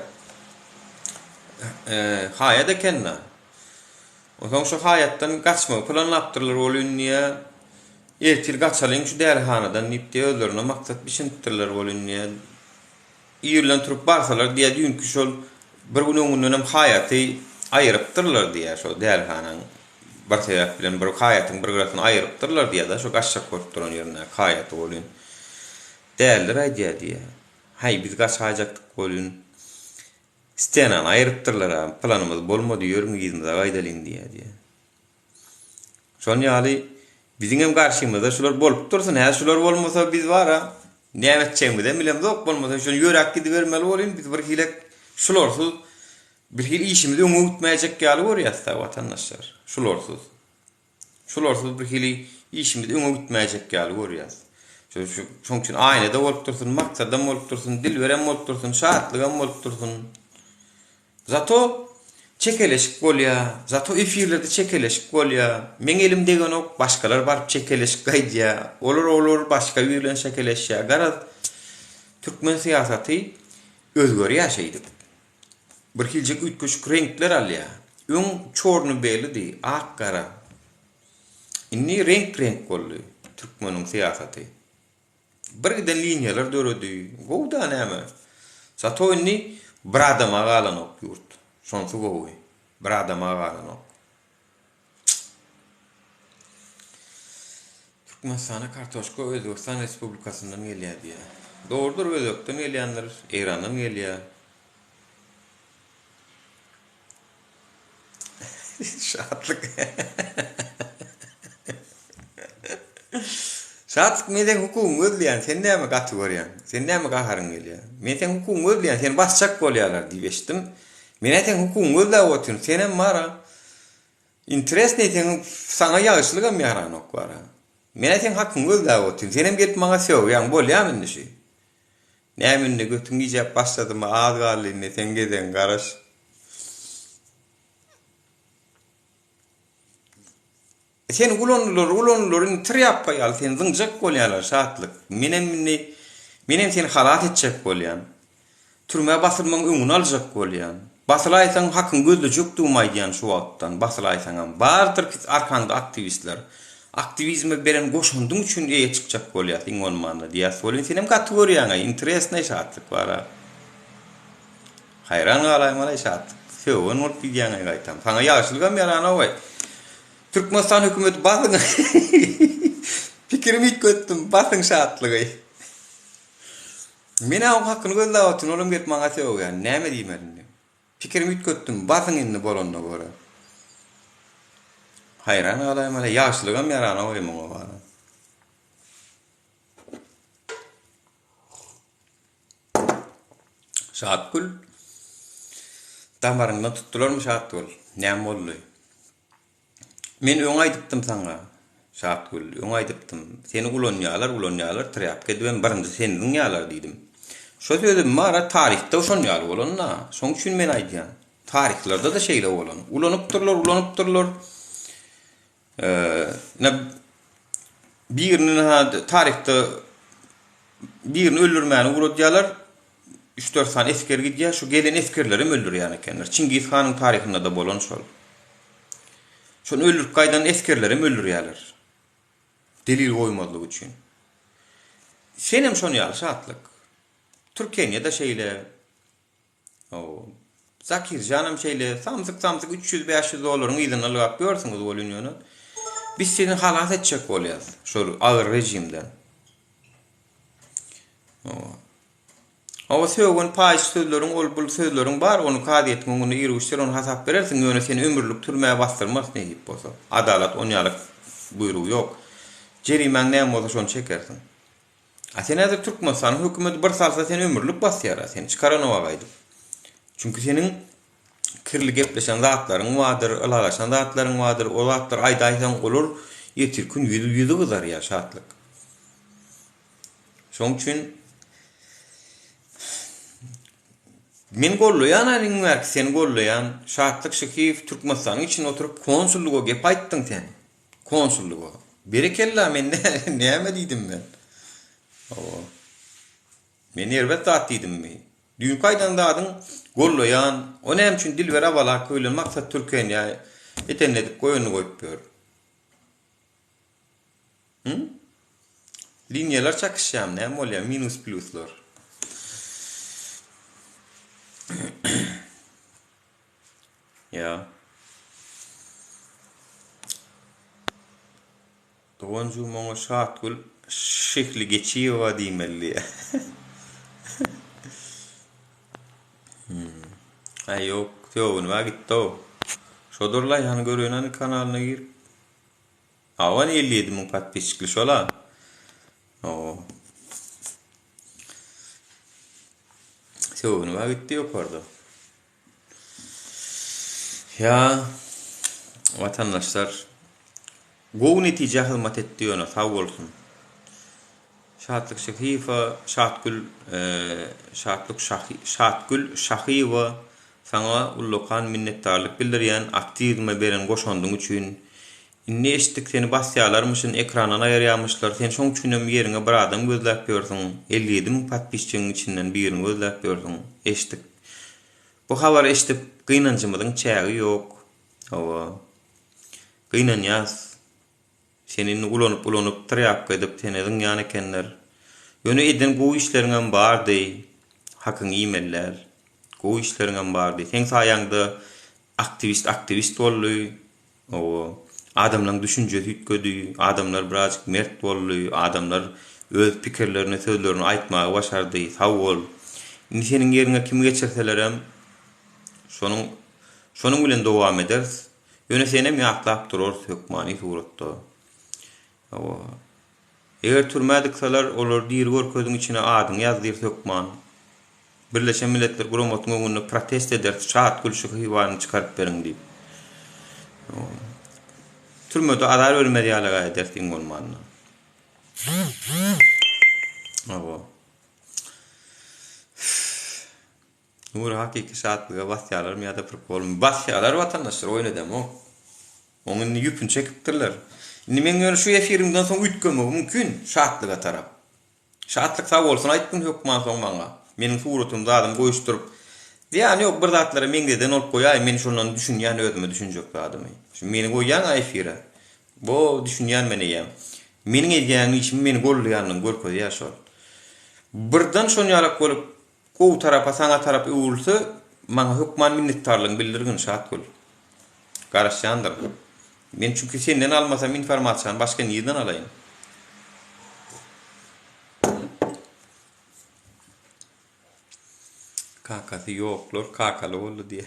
haýat ekenna. Oňa şu haýatdan gaçmagy planlapdyrlar bolýan niýe ertil gaçalyň şu dälihanadan nipde özlerine maksat biçindirler bolýan niýe. Ýerlen turup barsalar diýe dünkü şol bir gün öňünden hem haýaty aýrypdyrlar diýe şol dälihanaň bir sebäp bilen bir haýatyň bir garasyny aýrypdyrlar diýe da şu gaçşak korup duran ýerine haýaty bolýan. Däldir aýdýar diýe. Hay biz gaçajakdyk bolýan. Stenan aýrypdyrlar, planymyz bolmady ýörüň ýyzynda gaýdalyn diýe. Şol ýaly biziň hem garşymyzda şular bolup dursun, hä şular bolmasa biz bara näme etjegimizi bilen zok bolmasa şol ýörek gidip bermeli bolýan, biz bir hilek şularsız bir hil işimizi öňütmäjek ýaly görýärsa watandaşlar. Şularsız bir hili işimizi öňütmäjek ýaly görýäs. Şoň üçin aýnada bolup dursun, maksatdan bolup dursun, dil beren bolup dursun, şahatlygam bolup dursun. Zato çekeleşik bolýar, zato efirlerde çekeleşik bolýar. Men elimdegen ok başgalar baryp çekeleşik gaýdýar. Olar başga ýerlen çekeleşýär. Garaz türkmen siýasaty özgöri ýaşaýdy. Bir hiljek ütköşük renkler alýar. Öň çorny belidi, ak gara. Inni renk boldy türkmeniň siýasaty. Birden liniýalar döredi. Gowda näme? Zato inni bir adama galanok ýurt. Şonsu gowy. Bir adama galanok. Türkmenistana kartoşka Özbekistan Respublikasyndan gelýär diýe. Dogrudur, Özbekden gelýänler, Erandan gelýär. Şatlyk. Şatlyk meden hukumy özleýän, sen näme gaty görýän? Sen näme gaharyň gelýär? Men sen hukumy özleýän, sen başçak bolýarlar diýip eşitdim. Men sen hukumy özläp otyryn, senem mara interes neten sana ýaşlygam ýaranok bara. Men sen hakyň özläp otyryn, senem gelip maňa söýýän bolýarmyň şu? Näme götüň ýap başladymy az galyny sen geden garaş. Sen ulanlar triyap payal sen zınjak bolýarlar şatlyk. Menem sen halat etjek bolýan. Türme basylmaň öňüni aljak bolýan. Basylaýsaň hakyň gözlejek duýmaýan şu wagtdan. Basylaýsaň hem bardyr arkanda aktivistler. Aktivizme beren goşundyň üçin eýe çykjak bolýar iň bolmanda diýär. Bolýan senem kategoriýaňa interesne şatlyk bara. Hayran galaýmaly şatlyk. Söwün ol diýäňe gaýtam. Saňa ýaşlygam ýarana oý. Türkmenistan hökümeti basın pikirimi köttüm basın şatlygy. Mena o hakkını gözläp otyryn olam gelip maňa söýýän. Näme diýmedim? Pikirimi köttüm basın indi bolanyna görä. Hayran galaýmaly ýaşlygam ýarana oý muňa bara. Şatgül damaryndan tutdularmy şatgül? Näme boldy? Men öň aýdypdym saňa. Şatgül, öň aýdypdym. Seni ulanýarlar, trap gedip birinji seniň ýalar diýdim. Şo sözüm mara tarihte şon ýaly bolanna. Şoň üçin men aýdýan. Tarihlarda da şeýle bolan. Ulanıpdyrlar. Birini tarihte birini öldürmäni uradýarlar. 3-4 sany esker gidýär, şu gelen eskerlerim öldürýän ekenler. Çingiz Hanyň tarihinde da bolan şol. Şonu öldürüp gaýdan eskerlerim öldürýärler. Delil goýmadlyk üçin. Senem şonu ýaly şatlyk. Türkiýede şeýle Zakir janam şeýle samsyk 300-500 dolaryň ýylyny alyp ýörsiňiz bolýany. Biz seni halat etjek bolýas. Şol agyr rejimden. O söwgen paýy sözleriň ol sözleriň bar, onu kady etmek, onu ýerişdir, onu hasap berersiň, ýöne seni ömürlük türmäge bastyrmaz ne diýip bolsa. Adalat on ýalyk buyrug ýok. Jerimäň näme bolsa şonu çekersiň. Sen häzir Türkmenistan hökümeti bir salsa seni ömürlük basýar, seni çykarana baýdy. Çünki senin kirli gepleşen zatlaryň wadyr, ılalaşan zatlaryň wadyr, o zatlar aýda aýsan bolur, ýetir gün ýüzü gyzar ýa şatlyk. Şoň üçin men golloýan aýryň sen golloýan şatlyk Şykyp Türkmenistanyň içinde oturup konsulluga gep aýtdyň sen. Konsulluga. Berekella men näme diýdim men? Men elbet zat diýdim mi? Düň kaýdan dadyň golloýan, o näme üçin dilber awala köýlen maksat Türkiýe ýa etenledip goýuny goýup ber. Linýalar çakışýam, näme bolýar? Minus pluslar. Ya. Doğancu moňa şatgul şekli geçiýewa diýmelli. Ay ýok, töwün wa gitdi. Şodurla ýany görýän kanalyna gir. Awan 57.000 patpisçikli şola. Töwün wa gitdi ýokarda. Ya vatandaşlar gowy netije hyzmat etdi ýöne sag bolsun. Şatlyk Şykypa, Şatgul Şahywa saňa ullukan minnetdarlyk bildirýän, aktivizme beren goşandyň üçin. Inne eşitdik seni basýalarmyşyn, ekranyna ýarýarmyşlar. Sen şoň üçin ýerine bir adam gözläp ýörsiň. 57.000 patpisçiň içinden birini gözläp ýörsiň. Eşitdik. Bu habar eşitip gynanjymyň çägi ýok. Gynanýas. Senin ulanyp tryap edip tenediň ýany ekenler. Ýöne eden gowy işleriňem bardy. Hakyň e-mailler. Gowy işleriňem bardy. Sen saýaňda aktivist boldy. Adamlaryň düşünjesi ýetgedi. Adamlar birazjyk mert boldy. Adamlar öz pikirlerini, sözlerini aýtmagy başardy. Sag bol. Indi seniň ýerine kim geçirselerem şonuň bilen dowam ederiz. Ýöne senem ýaklap durur hökmany suratda. Eger türmädikseler olar diýir görkezdiň içine adyň ýazdyr hökman. Birleşen Milletler Guramatynyň öňünde protest eder, şat gülşi hyýwany çykaryp beriň diýip. Türmede adar ölmedi ýalyga ederdiň bolmanyny. Nur hakiki şatlyga basýalar ýa-da bolmy basýalar watandaşlar oýnadam o. Onuň ýüpün çekipdirler. Indi men ýöne şu efirimden soň ütkenmek mümkin şatlyga tarap. Şatlyk sag bolsun aýtdym hökman soň maňa. Meniň suratymda adam goýuşdyryp ýani ýok bir zatlara meňdeden olup goýay, men şondan düşünýän özüme düşünjek adamy. Şu meni goýýan efire. Bu düşünýän meni ýa. Meniň edýänim için meni gollaýanyň görkezdi ýa-şol. Birden şonu ýalak bolup gowy tarapa saňa tarap öwülse, maňa hökman minnetdarlygyny bildirgin şatgul. Garaşýandyr. Men çünki senden almasam informasiýany başga nirden alaýyn? Kakasy ýoklar, kakaly boldy diýe.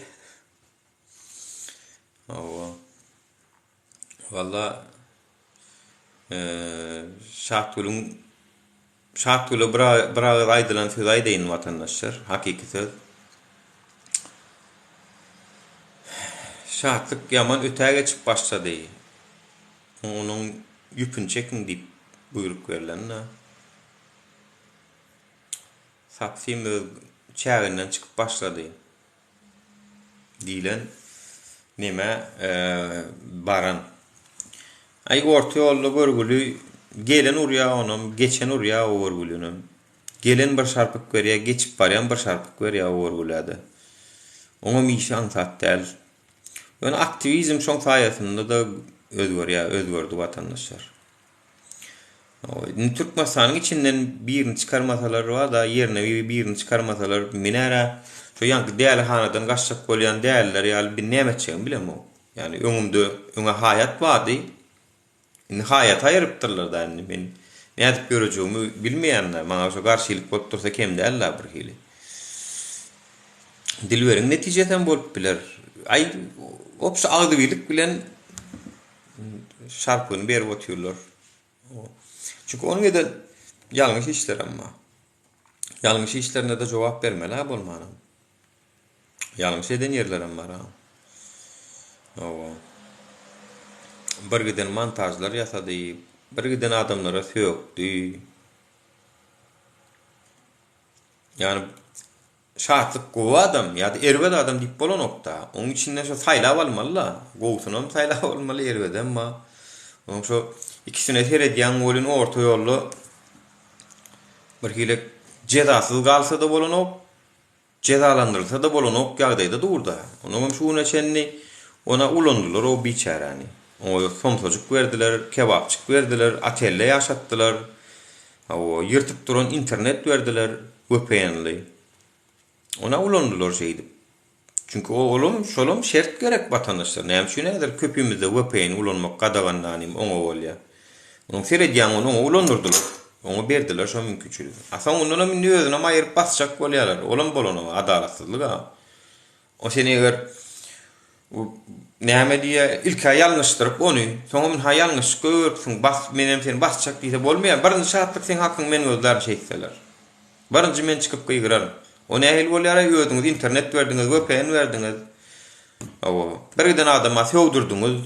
Valla şatgul'a bir aýdylan söz aýdaýyn watandaşlar, hakiki söz. Şatlyk ýaman ötäge geçip başlady. Onuň ýüpün çekin diýip buyruk berilen. Saksim çäginden çykyp başlady. Diýilen neme baran. Ay orta ýolda görgüli gelen urya onam, geçen urya görgülünüm. Gelen bir şarpyk berýär, geçip barýan bir şarpyk berýär görgülädi. Oňa mişan satdal. Ýöne aktivizm şoň saýasynda da özgördi watandaşlar. Türkmenistanyň içinden birini çykarmasalar wa da ýerine birini çykarmasalar minara şu ýanky däl hanadan gaçjak bolýan däller ýaly bir näme etjegini bilemem. Yani öňümde öňe hayat bardy. Indi hayat aýrypdyrlar da men nädip görejegimi bilmeýänler maňa şu garşylyk bolup dursa kemde alla bir hili. Dilberiň netijeden bolup biler. Ay opsa agdylyk bilen şarpyny berip otyrlar. Çünkü onu eden ýalňyş işler amma. Ýalňyş işlerine de jogap bermeli bolmanam. Ýalňyş eden ýerlerim bar ha. Bir giden montajlar ýasady, bir giden adamlara söýükdi. Yani şahatlyk gowy adam ýa-da erbet adam diýip bolanokda. Onuň içinden şu saýlap almaly. Gowsunam saýlap almaly erbeden ma. Onuň şu ikisine teredýän bolun orta ýolly bir hile jezasyz galsa da bolanok, cezalandyrylsa da bolanok ýagdaýda durda. Onuň şu neçenni ona ulandylar o biçarany. O somsojuk berdiler, kebapçyk berdiler, atelle ýaşatdylar. O ýyrtyp duran internet berdiler, VPN'li. Ona ulandylar şeýdi. Çünkü o şolum şert gerek vatandaşlar. Näme şu nädir köpüýümizde VPN ulanmak gadagandanyň oňa bolýar. Onuň seredýän onu ulandyrdylar. Onu berdiler şo mümkinçilik. Asan ondan min özüne aýyryp basjak bolýarlar. Olam bolany adalatsyzlyk ha. O seni eger näme diýe ilka ýalňyşdyryp onu, soňra men ha ýalňyş görüpsiň, bas menem seni basjak diýse bolmaýar. Birinji şartlyk sen hakyň men özler şeýseler. Birinji men çykyp gyýgyraram. O nähil bolýar özüňiz internet berdiňiz, VPN berdiňiz. Bir giden adama söwdürdiňiz.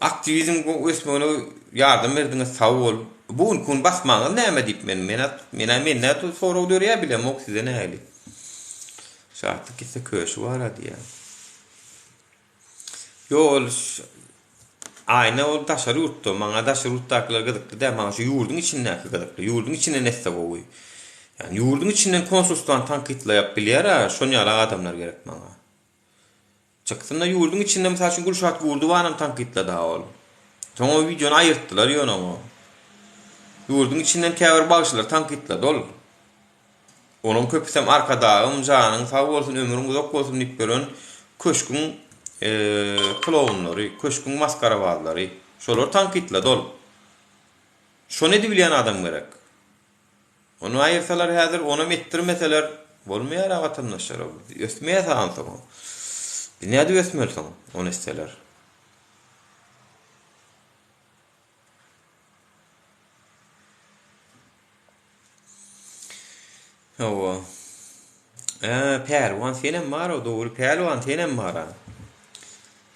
Aktivizm ösmegine ýardam berdiňiz, sag bol. Bu kun basmaňyz näme diýip men näme soraw dörýär bilem ok size nähili. Şahatlyk ise köşü bar diýär. Yol ayna ol taşary urtdy. Maňa taşary urtdakylar gydykdy da, maňa şu ýurdun içinden gydykdy. Ýurdun içinden näse gowy. Yani ýurdun içinden konsulstan tankitlaýap bilýär ha, şonu ýaly adamlar gerek maňa. Çykdynda ýurdun içinden mysal üçin Gülşat Gurduwanam tankitlady ha ol. Soňra videonu aýyrtdylar ýönama. Ýurdun içinden käbir bagşylar tankitlady ol. Onuň köpüsem arkadaýym janyň sag bolsun, ömrüň uzak bolsun diýip beren köşkün klownlary, köşkün maskarawazlary, şolar tankitlady ol. Şonu bilýän adam gerek. Onu aýyrsalar häzir, ona mettirmeseler bolmaýar vatandaşlar. Ösmeýär sansa. Näde ösmelsin onu isteler. Perwan senem bar o dogry perwan senem bar.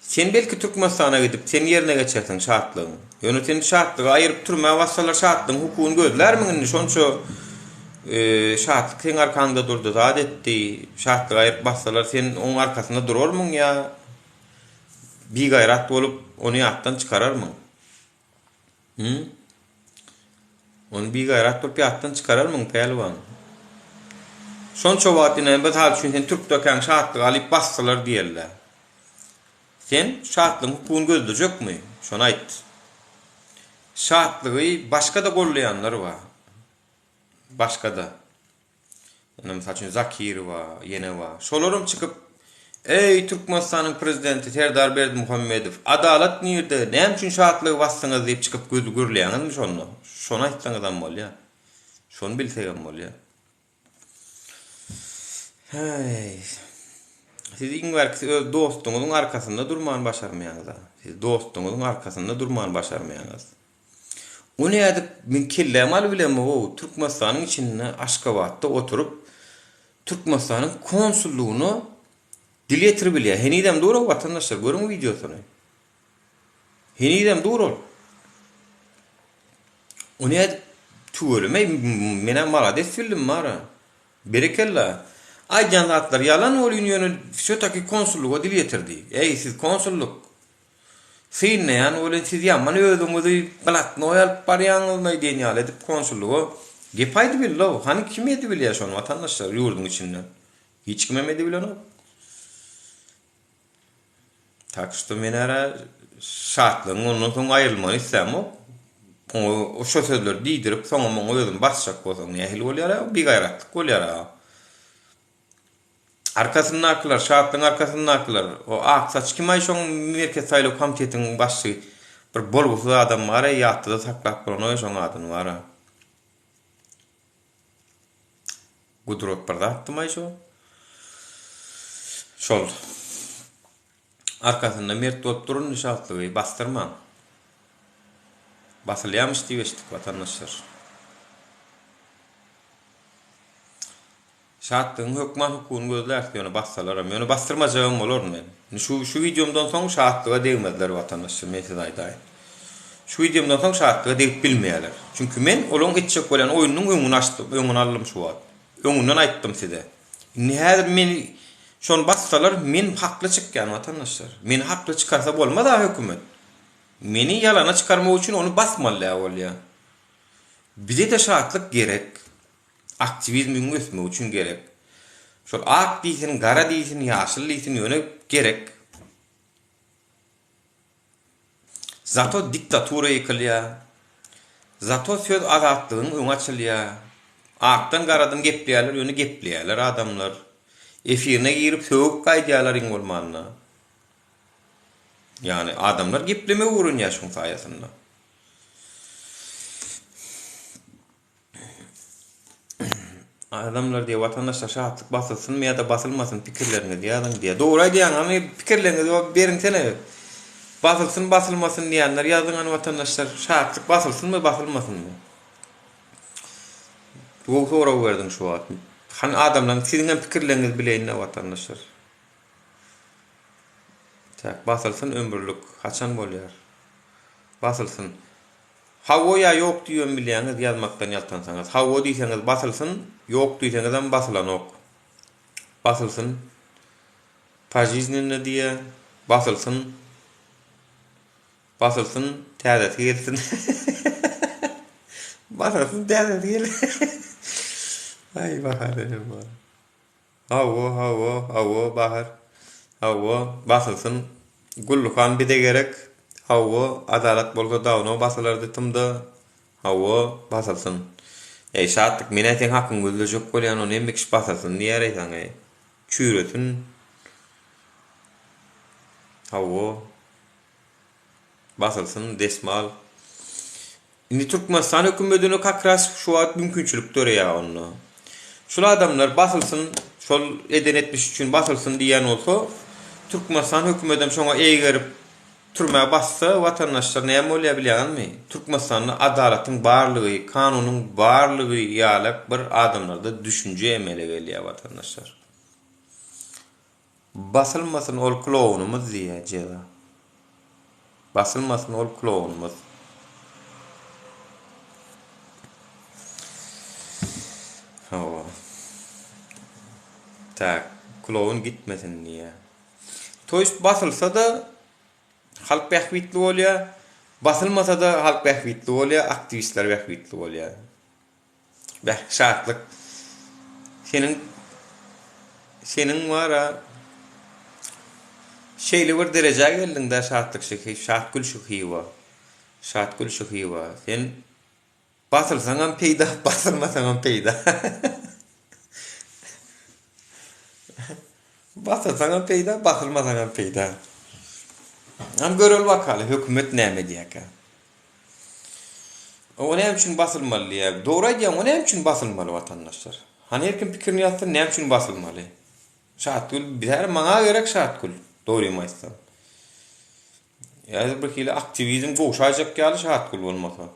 Sen belki Türkmenistana gidip sen ýerine geçersiň şartlygy. Ýöne sen şartlygy aýyryp turma wassalar şartlygyň hukugyny gözlermiň şonço şartlyk sen arkanda durdy zat etdi. Şartlygy aýyryp bassalar sen oň arkasynda durarmyň ýa bir gaýrat bolup onu ýatdan çykararmyň? Onu bir gaýrat bolup ýatdan çykararmyň pelwan? Şonço wagtyna biz hal üçin sen Türkdöken şartlygy alyp bassalar diýerler. Sen şartlygyň hukugyny gözlejekmi? Şonu aýt. Şartlygy başga da gollaýanlar bar. Başga da. Mysal üçin Zakir bar, ýene bar. Şolaryň çykyp ey Türkmenistanyň prezidenti Serdar Berdimuhammedow, adalet nirde? Näme üçin şartlygy bassaňyz diýip çykyp görleýäňizmi şonu? Şonu aýtsaňyzam bolýar. Şonu bilseňiz bolýar. Hey. Siz iňwerki öz dostuňyzyň arkasynda durman başarmaýaňyz. Siz dostuňyzyň arkasynda durman başarmaýaňyz. O näde men kellemal bilen o Türkmenistanyň içinde Aşgabatda oturup Türkmenistanyň konsullugyny dil ýetirip bilýär. Henidem duro vatandaşlar görüň videosyny. Henidem duro. O näde tuğulmy menen malades film mara. Berekella. Aýdan zatlar yalan bolýan şotaki konsulluga dil ýetirdi. Ey siz konsulluk. Sen näyan bolan siz ýaman özüňizi blatnoýal barýaňyzmy diýen ýaly edip konsulluga gepaýdy bilýär. Hani kim edi bilýär şonu vatandaşlar ýurdun içinden. Hiç kim edi bilýär. Takşda menara şartlygyň ondan soň aýrylmagy isläm o. O şo sözler diýdirip soňra men özüm basjak bolsam nähil bolýar? Bir gaýratlyk bolýar. Arkasından şartlyň arkasından o aksaç kim aýşoň merkez saýlaw komitetiň başçy Bir bolgusu adam var, ýatdy da saklap bolan o şoň adam var. Gudrot bir zatdymy şo? Şol. Arkasynda mert bolup durun nişatlygy bastyrman. Basylýarmyş diýip eşitdik watandaşlar. Şatdyň hökman hukugyny gözläp ýöne bassalar, ýöne bastyrmajagym bolar men. Şu videomdan soň şatlyga degmediler watandaşlar, men size aýdaýyn. Şu videomdan soň şatlyga degip bilmeýärler. Çünki men olaň etjek bolan oýunyň öňüni açdym, öňüni aldym şu wagt. Öňünden aýtdym size. Nähäzir men şonu bassalar, men hakly çykýan watandaşlar. Men hakly çykarsa bolmaz ha hökümet. Meni yalana çıkarmak için onu basmalı bolýar. Bize de şartlık gerek. Aktivizmin ösmek için gerek. Şol ak diýsin, gara diýsin, ýaşyl diýsin ýöne gerek. Zato diktatura ýykylýar. Zato söz azatlygyň öňe açylýar. Akdan garadan gepleýärler, ýöne gepleýärler adamlar. Efirine girip söwüp gaýdýarlar iňolmanyna. Yani adamlar gepleme uğrunýar şoň saýasynda. Adamlar diýe watandaşlar şahatlyk basylsyn ýa-da basylmasyn pikirlerini diýýärler diýe. Dogry diýen, ama pikirlerini beriň sene. Basylsyn basylmasyn diýenler ýazyň watandaşlar şahatlyk basylsynmy basylmasynmy? Bu soraw berdiň şu wagt. Han adamlaryň siziň pikirleriniz bileýin watandaşlar. Tak basılsın ömürlük haçan bolýar. Basılsın. Hawa ýa ýok diýen bilýäňiz ýazmakdan ýaltansaňyz. Hawa diýseňiz basılsın, ýok diýseňiz hem basylan ok. Basılsın. Pajiznini diýe basılsın. Basılsın, täze gelsin. Basılsın, täze gelsin. Ay baharım var. Hawa bahar. Hawa basılsın. Gullukan bir de gerek. Hawa adalet bolsa dawno basylardy tymda. Hawa basılsın. Şatlyk mene sen hakyň gözlejek bolýan ony emmek iş basylsyn diýär eýsaň. Çüretün. Hawa basılsın desmal. Indi Türkmenistan hökümetine kakras şu wagt mümkinçilik görýär onu. Şol adamlar basılsın, şol eden etmiş üçin basılsın diýen bolsa, Türkmenistan hökümetem şoňa eýgerip türmäge bassa, watandaşlar näme bolýar bilýärmi? Türkmenistanyň adalatyň barlygy, kanunyň barlygy ýalyp bir adamlarda düşünje emele gelýär watandaşlar. Basylmasyn ol klowunumuz diýär. Basylmasyn ol klowunumuz. Tak, klowun gitmesin diye. Toýst basylsa da halk bähwitli bolýar, basylmasa da halk bähwitli bolýar, aktivistler bähwitli bolýar. Şartlyk. Senin wara şeýle bir derejäge geldiň-de şartlyk şartkul şuhywa. Şartkul şuhywa. Sen basylsaň hem peýda, basylmasaň hem peýda. Basylsaň hem peýda, basylmasaň hem peýda. Hem görel bakaly hökümet näme diýär. O näme üçin basylmaly diýär? Dogry diýär, o näme üçin basylmaly watandaşlar? Hani herkim pikirini ýatdy, näme üçin basylmaly? Şahatkul, bizler maňa gerek şahatkul. Dogrymy aýtsam. Ýa-da bir hili aktivizm goşajak ýaly şahatkul bolmasa.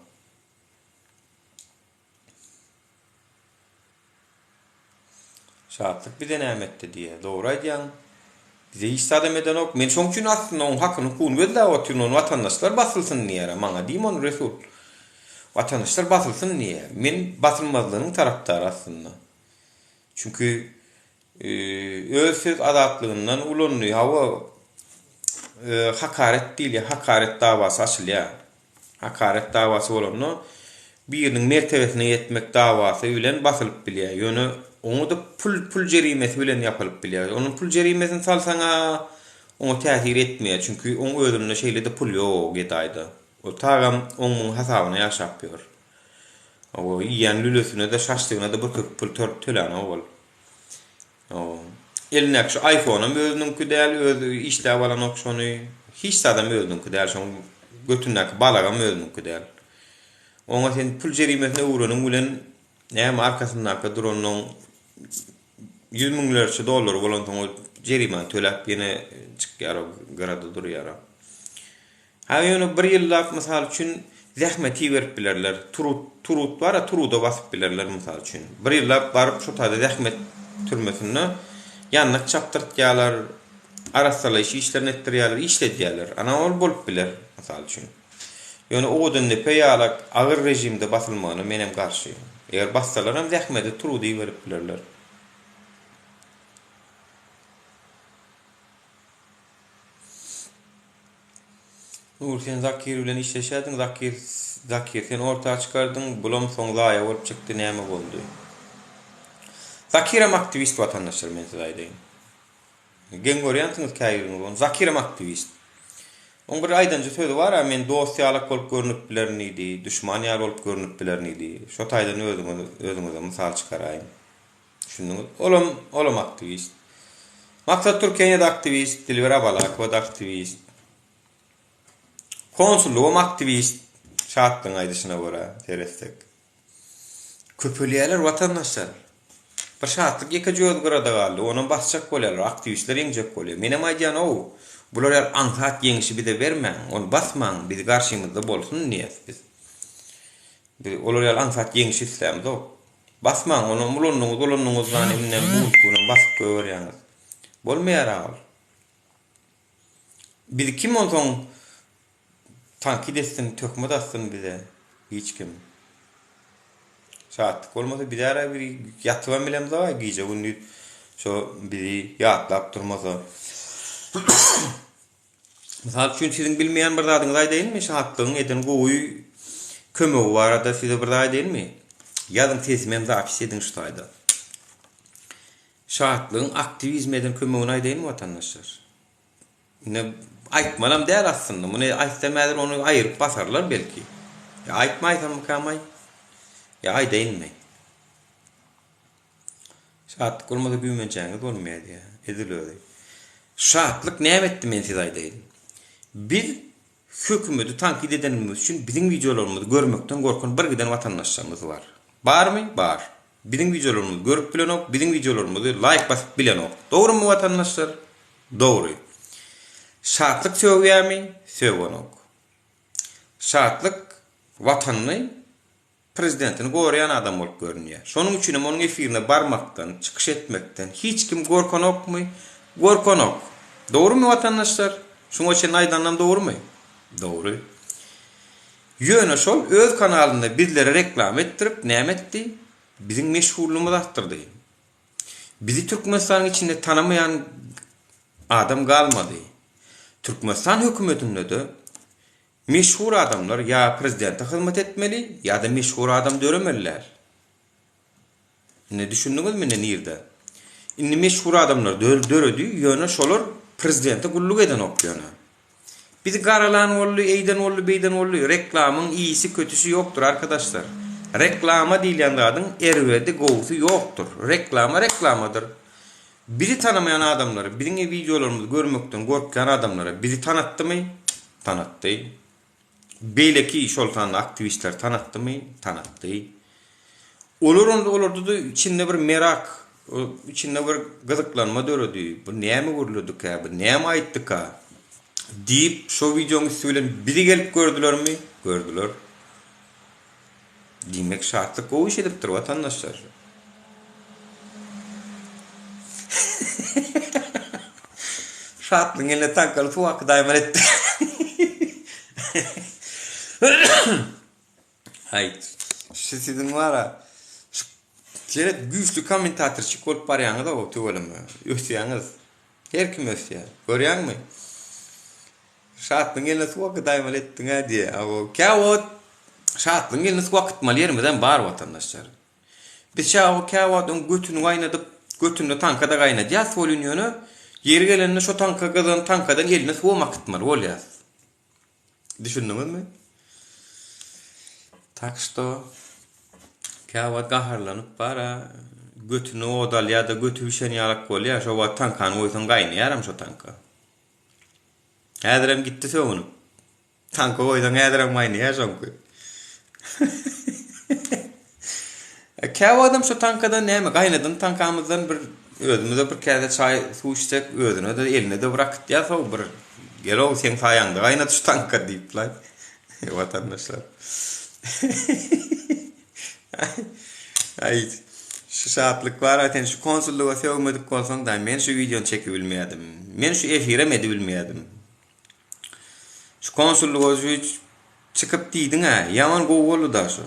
Şahatlyk bir näme etdi diýär. Dogry aýdýan. Bize hiç sadem eden ok. Men şoň üçin aslında onun hakyny hukugyny gözläp oturýan onu watandaşlar basylsyn diýär. Maňa diýim onu Resul. Watandaşlar basylsyn diýär. Men basylmazlygynyň tarapdary aslında. Çünkü öz söz azatlygynyň ulanýy. Hawa hakaret diýil, hakaret dawasy açylýar. Hakaret dawasy bolany biriniň mertebesine ýetmek dawasy bilen basylyp bilýär. Ýöne onu da pul jerimesi bilen yapılıp bilýär. Onun pul jerimesini salsaňa onu täsir etmeýär. Çünkü onun özünde şeýle de pul ýok ýetaýda. O tagam onun hasabyna ýaşap ýör. O ýan lülesine de şaşdygyna da bir pul tölen ol. O eline şu iPhone'um özününki däl, öz işläp alan okşony hiç adam özününki däl şoň götündäki balagam özünki däl. Oňa sen pul jerimesine uğranyň bilen näme arkasyndaky dronnyň 100 miňlerçe dollar bolan soň jerime töläp ýene çykýar, garada durýar. Ha ýöne bir ýyllap mysal üçin zähmeti berip bilerler. Turut bara turuda basyp bilerler mysal üçin. Bir ýyllap baryp şu taýda zähmet türmesinde ýanyna çapdyrtýarlar, arasalaýyş işlerini etdirýärler, işledýärler. Ana ol bolup biler mysal üçin. Ýöne odan nepeýalak agyr rejimde basylmagyna menem garşy. Eger bassalar hem zähmeti turudy berip bilerler. Sen Zakir bilen işleşädiň, Zakir sen ortağa çykardyň, bulam soň laýa bolup çykdy, näme boldy? Zakir hem aktivist watandaşlar men size aýdaýyn. Gen görýänsiňiz käýirini bolun, Zakir hem aktivist. On bir aýdança sözi bar, men dosýalyk bolup görünüp bilermidi, düşmanýar bolup görünüp bilermidi. Şo taýdan özüňize mysal çykaraýyn. Şundan olam aktivist. Maksat Türkiýede aktivist, Dilber Abalak we aktivist. Konsulluğum aktivist şahatlyň aýdyşyna görä terestek. Köpelýärler watandaşlar. Bir şahatlyk ýeke jöz garada galdy, onuň basjak bolýarlar, aktivistler ýeňjek bolýar. Menem aýdýan o, bular ýar anhat ýeňişi bide bermäň, onu basmaň, biz garşymyzda bolsun niýet biz. Olar ýar anhat ýeňişi islämdi o. Basmaň, onu mulunňyzdan emnen buýkuny basyp görýäňiz. Bolmaýar al. Biz kim olsaň tankid etsin, tökme datsın bize. Hiç kim. Şahatlyk bolmasa bir ara bir ýatyban bilen da gije günni şo bizi ýatlap durmasa. Misal üçin siziň bilmeýän bir zadyňyz aýdaýynmy? Şahatlygyň eden gowy kömegi barada size bir aýdaýynmy? Ýazyň tesmem zapis edin şu taýda. Şahatlygyň aktivizm eden kömegini aýdaýynmy watandaşlar? Ne aýtmalam däl aslında. Muny aýtmaýlar, onu aýyryp basarlar belki. Ya aýtmaýsam kamay. Ya aýdaýynmy? Şahatlyk bolmasa güýmençäňiz bolmaýar ya. Edilöýdi. Şahatlyk näme etdi men size aýdaýyn? Bir hökümeti tankid edenimiz üçin biziň videolarymyzy görmekden gorkan bir giden watandaşlarymyz bar. Barmy? Bar. Biziň videolarymyzy görüp bilenok, biziň videolarymyzy like basyp bilenok. Dogrymy watandaşlar? Dogry. Şahatlyk söwýärmi? Söwýänok. Şahatlyk watanyny, prezidentini gorýan adam bolup görünýär. Şonuň üçin hem onuň efirine barmakdan, çykyş etmekden hiç kim gorkanokmy? Gorkanok. Dogrymy watandaşlar? Şoňa üçin aýdanam dogrymy? Dogry. Ýöne şol öz kanalynda bizlere reklam etdirip näme etdi? Biziň meşhurluğumuzy artdyrdy. Bizi Türkmenistanyň içinde tanamayan adam galmady. Türkmenistan hökümetinde de meşhur adamlar ya prezidente hizmet etmeli ya da meşhur adam döremeliler. Ne düşündüňiz mi nerede? Inni meşhur adamlar döredi ýöne şolar prezidente gulluk eden okýana. Biz garalan bolly, eýden bolly, beýden bolly reklamyň iyisi kötüsü ýokdur arkadaşlar. Reklama diýilen zadyň erwedi gowsy ýokdur. Reklamadyr. Bizi tanımayan adamları, biziň videolarymyzy görmekden gorkan adamlara bizi tanatdymy? Tanatdy. Beýleki şoltan aktivistler tanatdymy? Tanatdy. Olardy da içinde bir merak, içinde bir gyzyklanma döredi. Bu näme görüldük ya? Bu näme aýtdyk ha? Diýip şo videoňy bilen biri gelip gördülermi? Gördüler. Diýmek şartlyk o iş edip dur watandaşlar. Şartlyň eline tankaly fuak daýman etdi. Hayt. Şesidiň wara. Şeýle güýçlü kommentator çykyp barýaňyz da o töwelim. Ösýäňiz. Her kim ösýär. Görýärmi? Şartlyň eline fuak daýman etdiň diýe. O käwot şartlyň eline fuak etmelýärmiden bar watandaşlar. Biz şaw käwotun götüni gaýnadyp, götünde tankada gaýnady. Ýa folünýony ýeri gelende şo tankadan eline fuak etmeli bolýar. Düşündüňizmi? Tak što käwat gaharlanyp bara götüni odal ya da götü bişen ýalak bolýar, şo tankany oýsan gaýnaýaram şo tanka. Häzirem gitdi söwünüp. Tanka koydan ädiremayny ya şonky. Käwa adam şu tankada näme gaýnadan tankamyzdan bir özümüze bir käde çay suw içsek özüne de eline de bırakıp ýa-da bir gelo sen saýandy gaýnat şu tanka diýipler. Vatandaşlar. Ay, şu saatlik var aten şu konsulluğa söýmedik bolsaň da men şu videonu çekip bilmeýärdim. Men şu efire medi bilmeýärdim. Şu konsulluğa çıkıp diýdiň ha, ýaman gowy boldy da şu.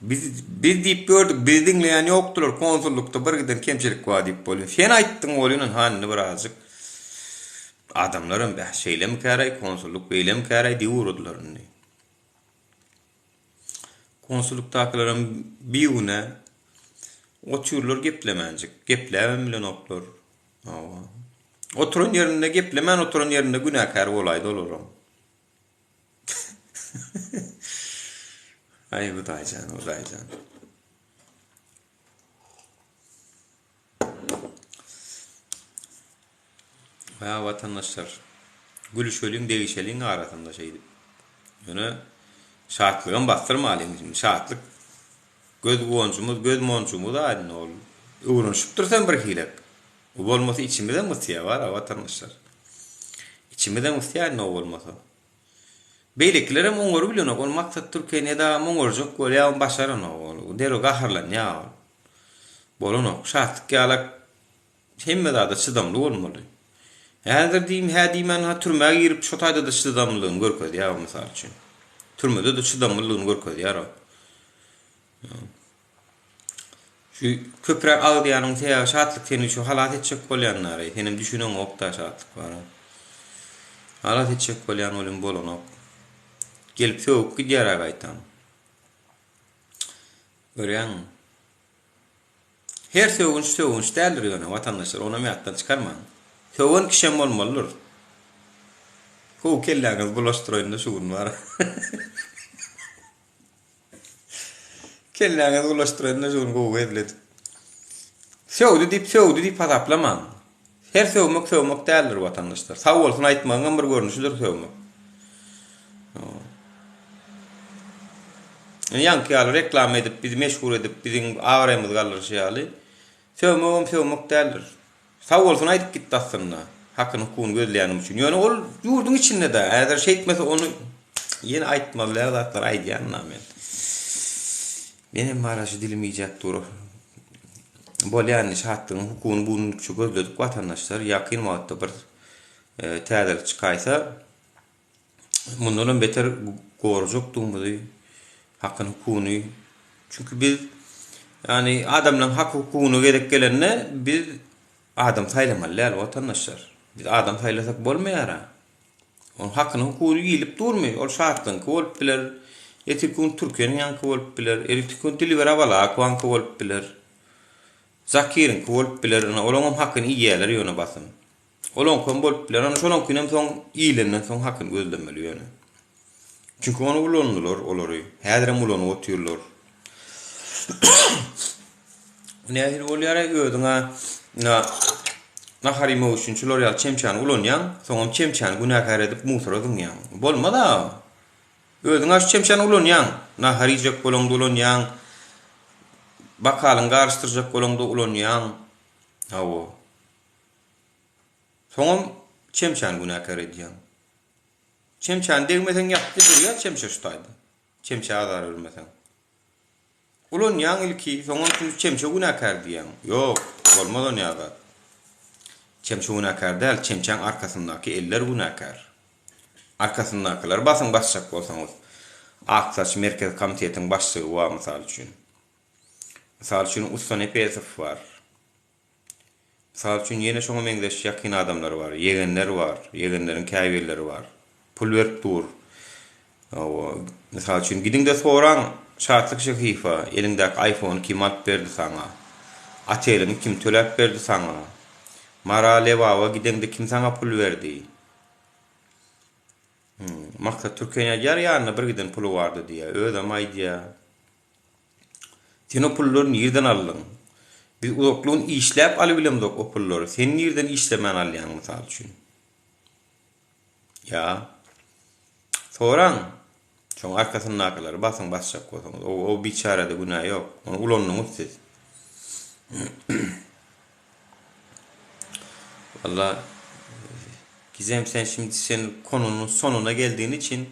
Biz diýip gördük, biz diňleýän ýokdular konsullukda bir giden kemçilik bar diýip bolýar. Sen aýtdyň olynyň hanyny birazjyk. Adamlarym bä şeýlem käräý, konsulluk beýlem käräý diýip urdular. Konsullukdakylarym biýüne oturlar geplemäjik, geplämem bilen oklar. Oturan ýerinde geplemän, oturan ýerinde günäkär bolaýdy olaram. Ay Hudaýjan, Hudaýjan. Ya vatandaşlar, gülüşeliň, degişeliň arasynda şeýdi. Ýöne şartlygyň bastyrmalyň. Şartlyk göz gonjumuz, göz monjumuz aýdyn ol. Ugranyşyp dursan bir hilek. Bu bolmasy içimizde mısya var vatandaşlar. İçimizde mısya ne bolmasa. Beýleklerim oňory bilen ol maksat Türkiýede da oňorjak bolýan başaran ol. Dero gaharlan ýa. Bolanok şartlyk ýalak hemme da çydamly bolmaly. Häzir diýim, hädimen ha türmäge girip şu taýda da çydamlylygyny görkezdi ýa mysal üçin. Türmede de çydamlylygyny görkezdi ýa. Şu köprek agdýanyň täze şartlyk seni şu halat etjek bolýanlary, senem düşüneň okda şartlyk bar. Halat etjek bolýan olym bolanok. Gelip söwüp gidýär gaýtam. Görýän. Her söwünç däldir ýöne watandaşlar, ona meýatdan çykarman. Söwün kişem bolmalydyr. Hu kelläňiz bulaşdyryňda şugun bar. Kelläňiz bulaşdyryňda şugun gowy edildi. Söwdi diýip hataplaman. Her söwmek däldir watandaşlar. Sag bolsun aýtmagyň bir görnüşidir söwmek. Ýanky ýaly reklam edip, bizi meşhur edip, biziň awrymyz galyrşýaly. Söwmek däldir. Sag bolsun aýdyp gitdi aslynda. Hakyny hukukyny gözleýänim üçin. Ýöne ol ýurdun içinde de, äger şeýtmese onu ýene aýtmalylar zatlar aýdýanlar men. Benim maraşy dilim iýjat dur. Bolýan şartlyň hukukyny bunun şu gözledik watandaşlar ýakyn wagtda bir täzelik çykaýsa mundan beter gorjak duňmady. Hakkın hukuny. Çünkü biz yani adamların hak hukuny gerek gelenne biz adam saýlamalylar watandaşlar. Biz adam saýlasak bolmaýar. On hakkyn hukuny ýylip durmuyor. Ol şartlyň bolup biler. Etikun Türkiýanyň ýanky bolup biler. Etikun dili berabala ýanky bolup biler. Zakirin bolup biler. Olaň hakkyn iýerler ýöne basyn. Olaň kom bolup biler. Onu şolan günem soň iýlenden soň hakkyn gözlemeli ýöne. Çünkü onu ulanırlar olary. Häzirem ulanyp oturýarlar. Nähir bolýar öýdüňe Naharimo üçin çolary çemçan ulanýan, soňam çemçan günäkär edip musaradyň ýa. Bolmada. Öýdüňe çemçan ulanýan, naharijak bolanda ulanýan, bakalyň garşdyrjak bolanda ulanýan. Hawa. Soňam çemçan günäkär edýän. Çemçan degmesen ýapdy durýar, çemçe şutaýdy. Çemçe azar ölmesen. Ulan ýan ilki, soňam çemçe günäkär diýen. Ýok, bolmaz onu ýa-da. Çemçe günäkär däl, çemçeň arkasyndaky eller günäkär. Arkasyndakylar basyn başjak bolsaňyz. Aksaç merkez komitetiň başlygy bar mysal üçin. Mysal üçin Ustan Epesov bar. Mysal üçin ýene şoňa meňdeş ýakyn adamlar bar, ýegenler bar, ýegenleriň käbirleri bar. Pul berip dur. Mysal üçin gidinde soran şartlyk şehifa, elindäki iPhone kim alyp berdi saňa? Atelini kim töläp berdi saňa? Mara lewawa gidende kim saňa pul berdi? Maksat Türkiýeňe ýar-ýaryna bir giden pulu bardy diýe. Özem aýdýa. Sen o pullary nirden aldyň? Biz uzaklygyň işläp alybilemdik o pullary. Sen nirden işlemän alýan mysal üçin? Ya. Soran çoň arkasyny nakalar basın basacak bolsaňyz. O biçarada günah yok. Onu ulanyňyz siz. Valla Gizem, sen şimdi sen konunun sonuna geldiğin için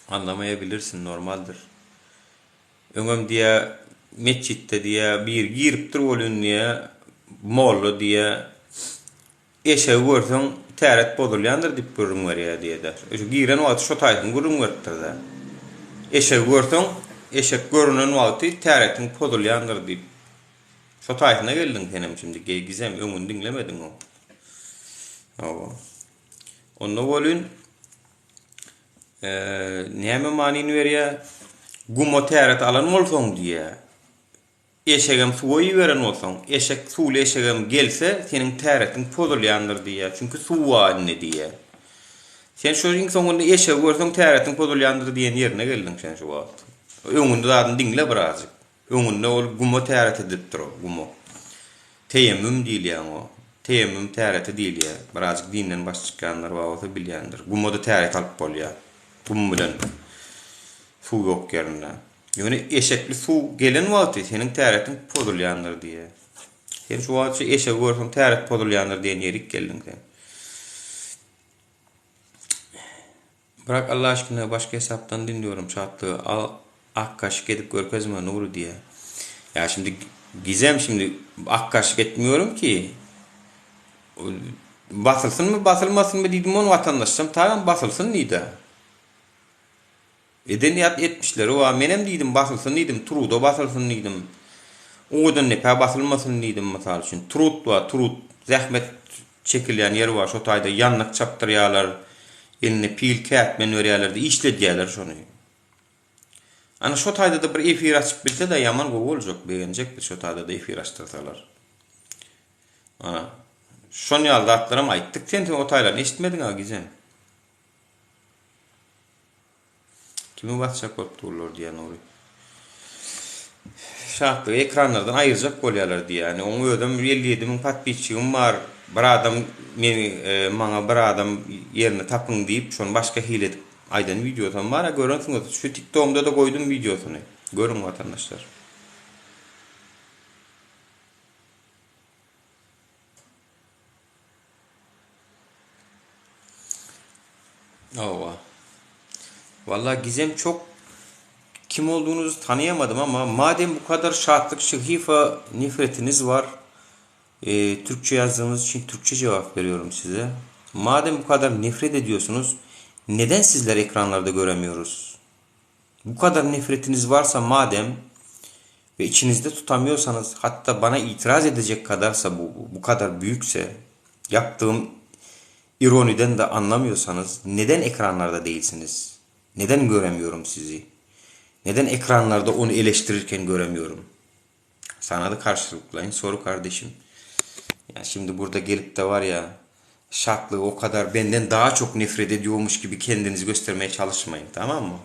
anlamayabilirsin, normaldir. Öňem diye meçitte diye bir giripdir bolun diye mollu diye eşe görsen täret bolýandyr dip görüň berýär diýeder. Şu giren wagt şo taýdyň görüň beripdir da. Eşe görsen eşek görünen wagty täretin podulýandyr dip. Şo taýdyna geldiň senem şimdi Gizem, öňüni dinlemediň o. Awa. Onda bolun näme manyny berýär? Gumo täret alan bolsaň diýe. Eşegem suwy beren bolsaň, eşek suwly eşegem gelse seniň täretin podulýandyr diýe. Çünki suwa ne diýe. Sen şu soňunda eşek görseň täretin podulýandyr diýen ýerine geldiň sen şu wagt. Öňünde zadyň dinle birazjyk. Öňünde ol gumo täret edipdir o gumo. Teyemmüm diýilýär o. Teyemmüm täreti diýilýär. Birazjyk dinden baş çykanlar wagty bilýändir. Gumoda täret alyp bolýar. Gum bilen suw ýok ýerinde. Ýöne eşekli suw gelen wagty seniň täretin podulýandyr diýe. Sen şu wagtça eşek görseň täret podulýandyr diýen ýerik geldiň sen. Bırak Allah aşkına başka hesaptan dinliyorum çattığı Akkaşık edip görkezme nuru diye. Ya şimdi Gizem, şimdi Akkaşık etmiyorum ki. Basılsın mı basılmasın mı dedim onu vatandaşım. Tamam basılsın neydi? Edeniyat etmişler. O menem dedim basılsın dedim. Truda basılsın dedim. Oğudan nepe basılmasın dedim mesela için. Trud var. Trud. Zahmet çekilyen yer var. Şu tayda yanlık çaptıryalar. Eline pil kağıtmen örýärler, işledýärler şonu. Ana şu taýda da bir efir açyp bilse de yaman gowy boljak, beğenjekdir şu taýda da efir açtyrsalar. Ana şonu ýalda atlarym aýtdyk, sen o taýlary eşitmediň ha Gizem. Kimi WhatsApp gotdurlar diýen oly. Şahtly ekranlardan aýyrjak bolýarlar diýär. Yani oňa ödüm 57.000 patbiçigim bar. Bir adam maňa bir adam ýerine tapyň diýip şonu başga hile edip aýdan videodan bara görüňiz. Şu TikTok'umda da goýdum videosunu. Görün vatandaşlar. Ova. Vallahi Gizem, çok kim olduğunuzu tanıyamadım ama madem bu kadar şahtlık, şıhifa nefretiniz var, Türkçe yazdığınız için Türkçe cevap veriyorum size. Madem bu kadar nefret ediyorsunuz, neden sizler ekranlarda göremiyoruz? Bu kadar nefretiniz varsa madem ve içinizde tutamıyorsanız, hatta bana itiraz edecek kadarsa bu kadar büyükse, yaptığım ironiden de anlamıyorsanız neden ekranlarda değilsiniz? Neden göremiyorum sizi? Neden ekranlarda onu eleştirirken göremiyorum? Sana da karşılıklayın soru kardeşim. Ya şimdi burada gelip de var ya, şartlı o kadar benden daha çok nefret ediyormuş gibi kendinizi göstermeye çalışmayın, tamam mı?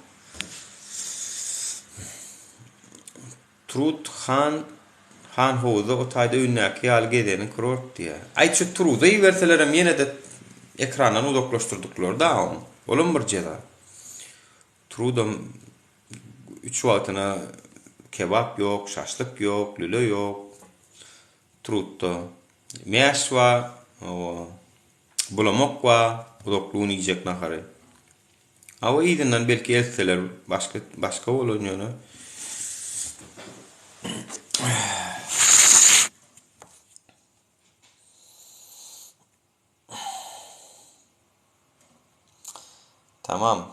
Trud Han Ho'da o taýda ünnäki ýaly gedenin kurort diye. Aýçy Trud'u verselerem yine de ekrandan uzaklaştırdıklar da on. Olum bir jeda. Trud'um 3 wagtyna kebap yok, şaşlyk yok, lüle yok. Trud'da meş var, bulamok var, udokluğunu yiyecek nahary. Awa ýygynden belki elseler başka bolýany. Tamam.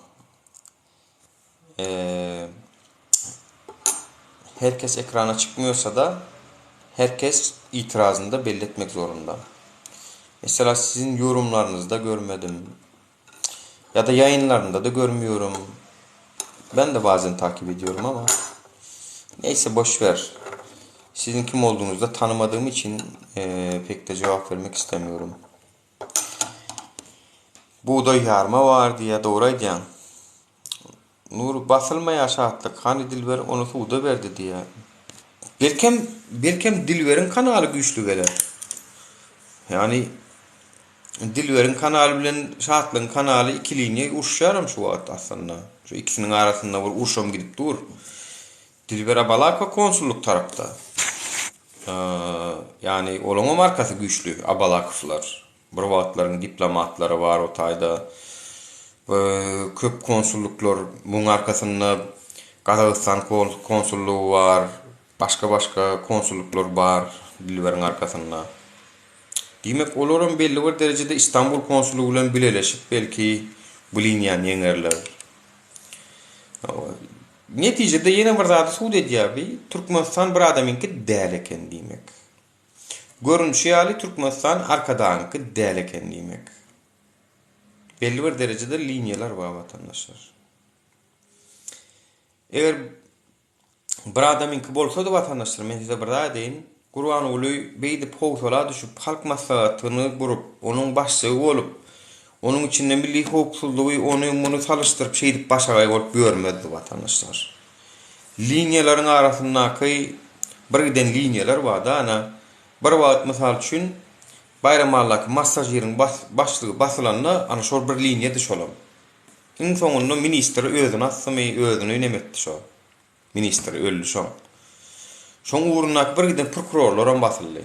Herkes ekrana çıkmıyorsa da herkes itirazını da belli etmek zorunda. Mesela sizin yorumlarınızda görmedim. Ya da yayınlarında da görmüyorum. Ben de bazen takip ediyorum ama neyse, boş ver. Sizin kim olduğunuzu da tanımadığım için pek de cevap vermek istemiyorum. Buğday yarma var diye doğraydı yani. Nur basılmaya şahatlık. Hani Dilber onu suda verdi diye. Belkem Dilber'in kanalı güçlü gelir. Yani Dilber'in kanalı bilen Şahatlyň kanaly iki linýe urşýarym şu wagt aslında. Şu ikisiniň arasynda bir urşam gidip dur. Dilber Abalaka konsulluk tarapda. Yani olama markası güçlü Abalakovlar. Bir wagtlaryň diplomatlary bar o taýda. Köp konsulluklar bunun arkasında Kazakistan konsulluğu var. Başka konsulluklar bar Dilber'in arkasında. Demek olaram belli bir derecede İstanbul konsulluğu bilen bileleşip belki bu linýany ýeňerler. Netijede ýene bir zady suwd edýär. Türkmenistan bir adamynky däl eken diýmek. Görünüşi ýaly Türkmenistan arkadaňky däl eken diýmek. Belli bir derecede linýalar bar vatandaşlar. Eger bir adamynky bolsa da vatandaşlar, men size bir daha deyin. Gurban uly beýdi powsola düşüp halk maslahatyny gurup, onuň başçysy bolup, onuň içinde milli howpsuzlygy ony muny salışdyryp şeýdip başagay bolup görmedi vatandaşlar. Linýalaryň arasyndaky bir giden linýalar bar da ana bir wagt mysal üçin bayramallak massajyryň başlygy basylanda ana şol bir linýa düşolam. Iň soňunda ministr özüni asmy özüni nemetdi şo. Ministr öldü şo. Şoň uğruna bir giden prokurorlar basyldy.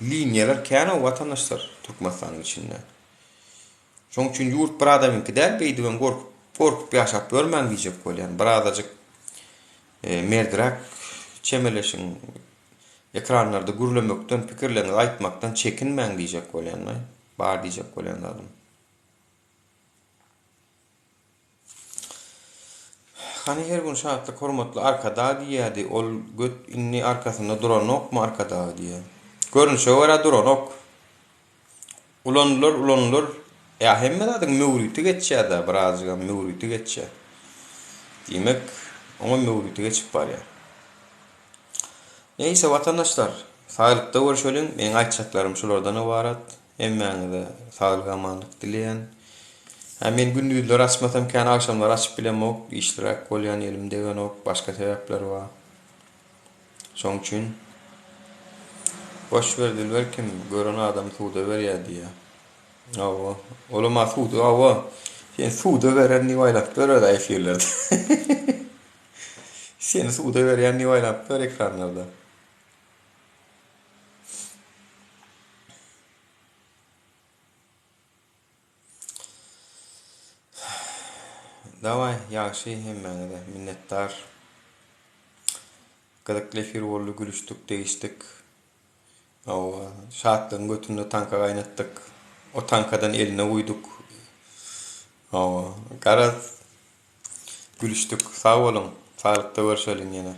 Linýalar käne vatandaşlar Türkmenistanyň içinde. Şoň üçin ýurt bir adamynky däl beýdigen gorkup ýaşap görmän diýjek bolýan. Bir azajyk merdirak çemeleşiň ekranlarda gürlemekden, pikirlerini aýtmakdan çekinmän diýjek bolýan. Bar diýjek bolýan adam. Hani her gün şahatly hormatly arkada diýädi, ol göt inni arkasynda duranok mu arkada diýär. Görünüşe görä duranok. Ulanlar. Ya hemme adyň möwrüti geçýär da, birazga möwrüti geçýär. Demek, ama möwrüti geçip barýar. Neyse vatandaşlar, sağlıkda görüşelim. Men aýtjaklarym şulardan ibarat. Hemmeňize sağlyk amanlyk dileýän. Men gündüzler açmasam kän akşamlar açyp bilemok, işlerak bolýan elimde genok, başga sebäpler bar. Şoň üçin boş ver Dilber kim gören adam suwda berýär diýär. Awa, olama suwda awa. Sen suwda berenni waýlap görür da efirlerde. Sen suwda berýänni waýlap gör ekranlarda. Daway, ýaşy hemmeňize minnetdar. Gydykly efir boldy, gülüşdik, değişdik. Şahatlyň götünde tanka gaýnatdyk. O tankadan eline uyduk. Garaz gülüşdik. Sağ bolun. Sağlykda görüşelim ýene.